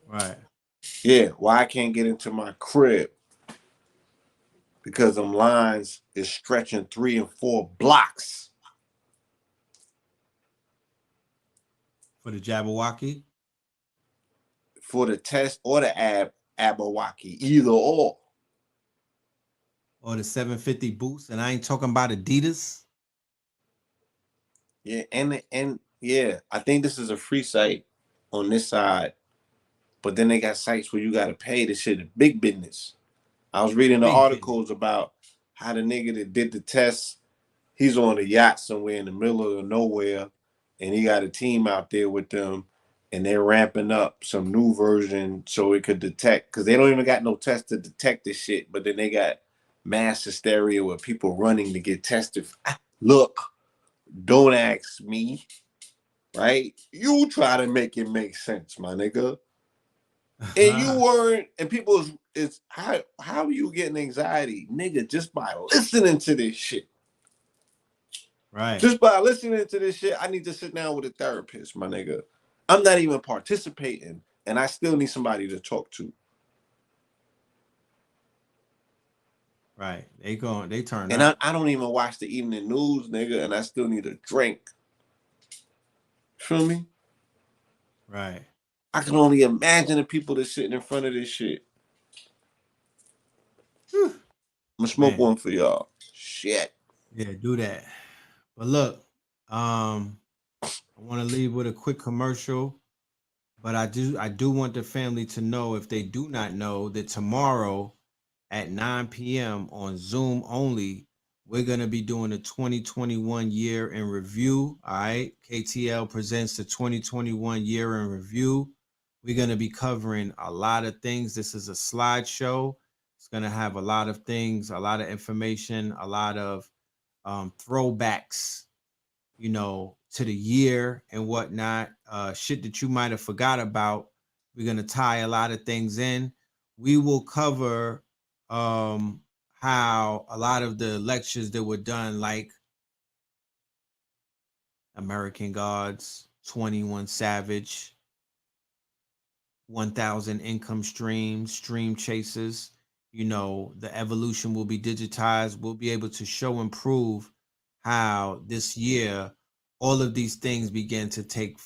Right. Yeah, why I can't get into my crib? Because them lines is stretching 3 and 4 blocks. For the Jabberwocky? For the test or the Abawaki, either or. Or the 750 boost? And I ain't talking about Adidas. Yeah, and yeah, I think this is a free site on this side, but then they got sites where you gotta pay. This shit is big business. I was reading the Big business. articles about how the nigga that did the test, he's on a yacht somewhere in the middle of nowhere, and he got a team out there with them, and they're ramping up some new version so it could detect, because they don't even got no test to detect this shit, but then they got mass hysteria with people running to get tested. Look, don't ask me, right? You try to make it make sense, my nigga. And you weren't, and people is how are you getting anxiety, nigga, just by listening to this shit? Right. Just by listening to this shit, I need to sit down with a therapist, my nigga. I'm not even participating, and I still need somebody to talk to. Right. They turn And up. I don't even watch the evening news, nigga, and I still need a drink. Feel me? Right. I can only imagine the people that's sitting in front of this shit. I'm gonna smoke Man. one for y'all. Shit. Yeah, do that. But look, I want to leave with a quick commercial, but I do want the family to know, if they do not know, that tomorrow at 9 p.m. on Zoom only, we're going to be doing the 2021 year in review. All right. KTL presents the 2021 year in review. We're going to be covering a lot of things. This is a slideshow. It's going to have a lot of things, a lot of information, a lot of throwbacks, to the year and whatnot, shit that you might have forgot about. We're gonna tie a lot of things in. We will cover how a lot of the lectures that were done, like American Gods, 21 Savage, 1,000 income streams, stream chasers. The evolution will be digitized. We'll be able to show and prove how this year all of these things began to take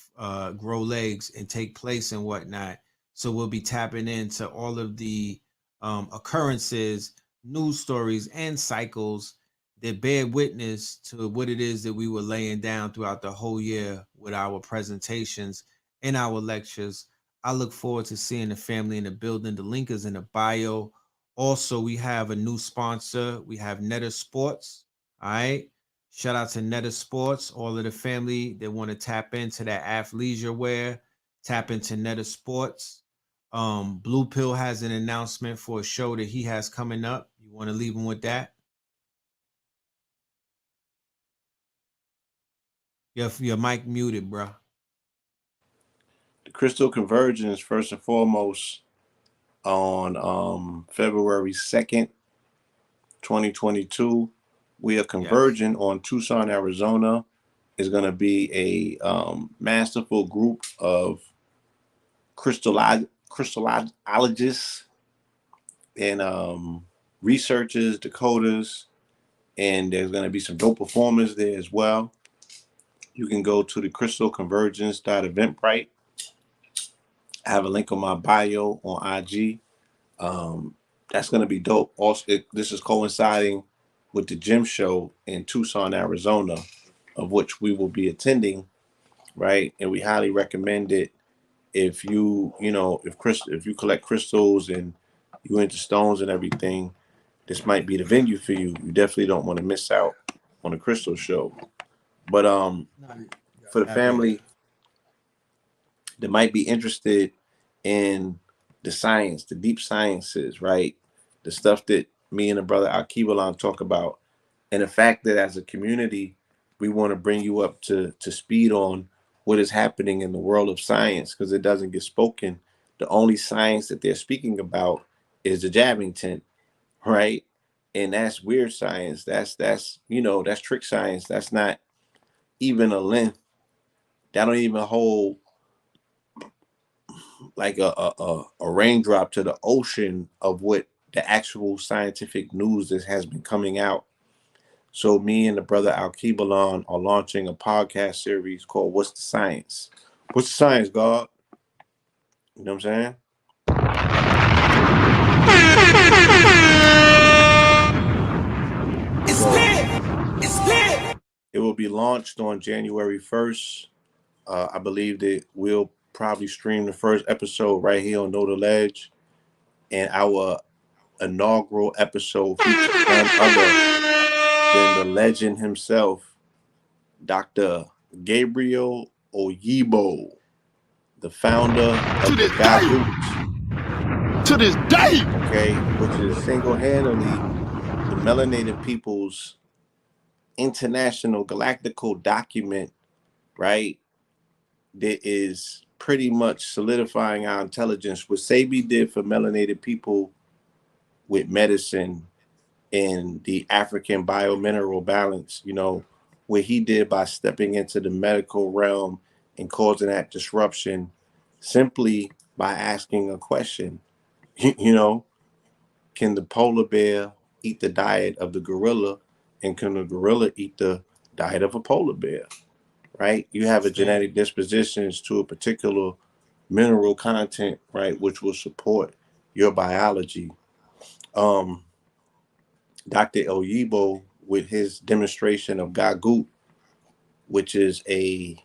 grow legs and take place and whatnot. So we'll be tapping into all of the occurrences, news stories, and cycles that bear witness to what it is that we were laying down throughout the whole year with our presentations and our lectures. I look forward to seeing the family in the building. The link is in the bio. Also, we have a new sponsor. We have Netta Sports. All right. Shout out to Netta Sports. All of the family that want to tap into that athleisure wear, tap into Netta Sports. Blue Pill has an announcement for a show that he has coming up. You want to leave him with that? Your mic muted, bro. The Crystal Convergence, first and foremost, on February 2nd, 2022. We are converging on Tucson, Arizona. Is going to be a masterful group of crystallologists and researchers, decoders, and there's going to be some dope performers there as well. You can go to the crystalconvergence.eventbrite. I have a link on my bio on IG. That's going to be dope. Also, this is coinciding with the gym show in Tucson, Arizona, of which we will be attending, right? And we highly recommend it if you collect crystals and you into stones and everything, this might be the venue for you. You definitely don't want to miss out on the crystal show. But for the family that might be interested in the science, the deep sciences, right? The stuff that me and the brother Akibalan talk about, and the fact that as a community, we want to bring you up to speed on what is happening in the world of science because it doesn't get spoken. The only science that they're speaking about is the jabbing tent, right? And that's weird science. That's that's trick science. That's not even a length. That don't even hold like a raindrop to the ocean of what the actual scientific news that has been coming out. So me and the brother Al Kibalon are launching a podcast series called What's the Science? What's the science, God? You know what I'm saying? It's So lit. It's lit. it will be launched on January 1st. I believe that we'll probably stream the first episode right here on Know the Ledge. And our inaugural episode features none other than the legend himself, Dr. Gabriel Oyibo, the founder of the Gagut, To this day. okay, which is single-handedly the melanated people's international galactical document, right? That is pretty much solidifying our intelligence. What Sabi did for melanated people with medicine and the African biomineral balance, what he did by stepping into the medical realm and causing that disruption simply by asking a question, you know, can the polar bear eat the diet of the gorilla, and can the gorilla eat the diet of a polar bear? Right? You have a genetic dispositions to a particular mineral content, right, which will support your biology. Um, Dr. Oyibo, with his demonstration of Gagut, which is a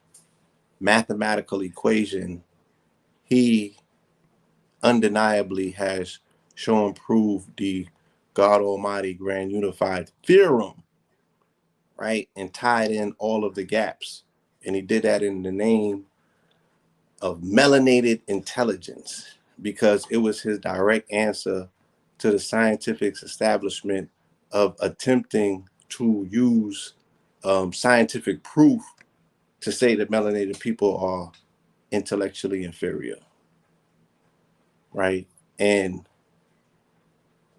mathematical equation, he undeniably has shown proved the God Almighty Grand Unified Theorem, right? And tied in all of the gaps. And he did that in the name of melanated intelligence because it was his direct answer to the scientific establishment of attempting to use scientific proof to say that melanated people are intellectually inferior, right? And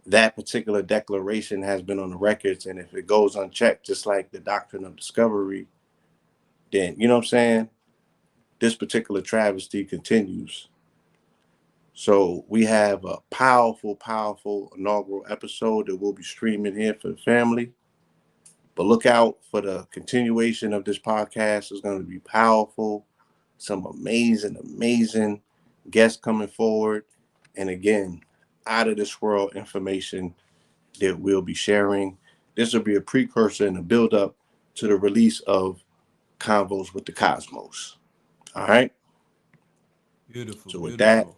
that particular declaration has been on the records, and if it goes unchecked, just like the doctrine of discovery, then you know what I'm saying, this particular travesty continues. So we have a powerful inaugural episode that we'll be streaming here for the family. But look out for the continuation of this podcast. It's going to be powerful. Some amazing guests coming forward. And again, out of this world information that we'll be sharing. This will be a precursor and a build up to the release of Convos with the Cosmos. All right. Beautiful. So with that,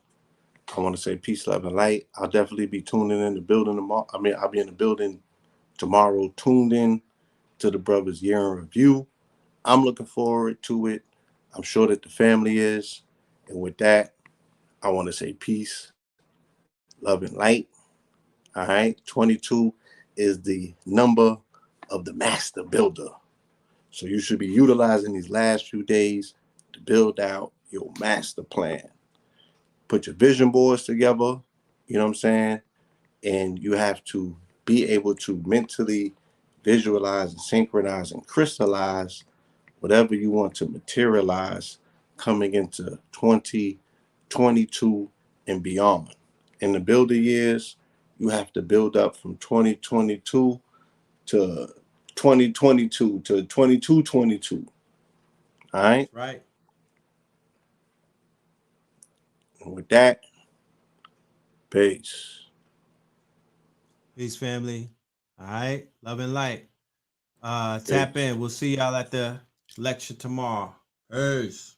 I want to say peace, love, and light. I'll definitely be tuning in the building tomorrow. I'll be in the building tomorrow, tuned in to the brothers' year in review. I'm looking forward to it. I'm sure that the family is. And with that, I want to say peace, love, and light. All right. 22 is the number of the master builder. So you should be utilizing these last few days to build out your master plan. Put your vision boards together, you know what I'm saying? And you have to be able to mentally visualize and synchronize and crystallize whatever you want to materialize coming into 2022 and beyond. In the builder years, you have to build up from 2022 to 2022 to 2222. All right? Right. And with that, peace. Peace, family. All right. Love and light. Tap in. We'll see y'all at the lecture tomorrow. Peace.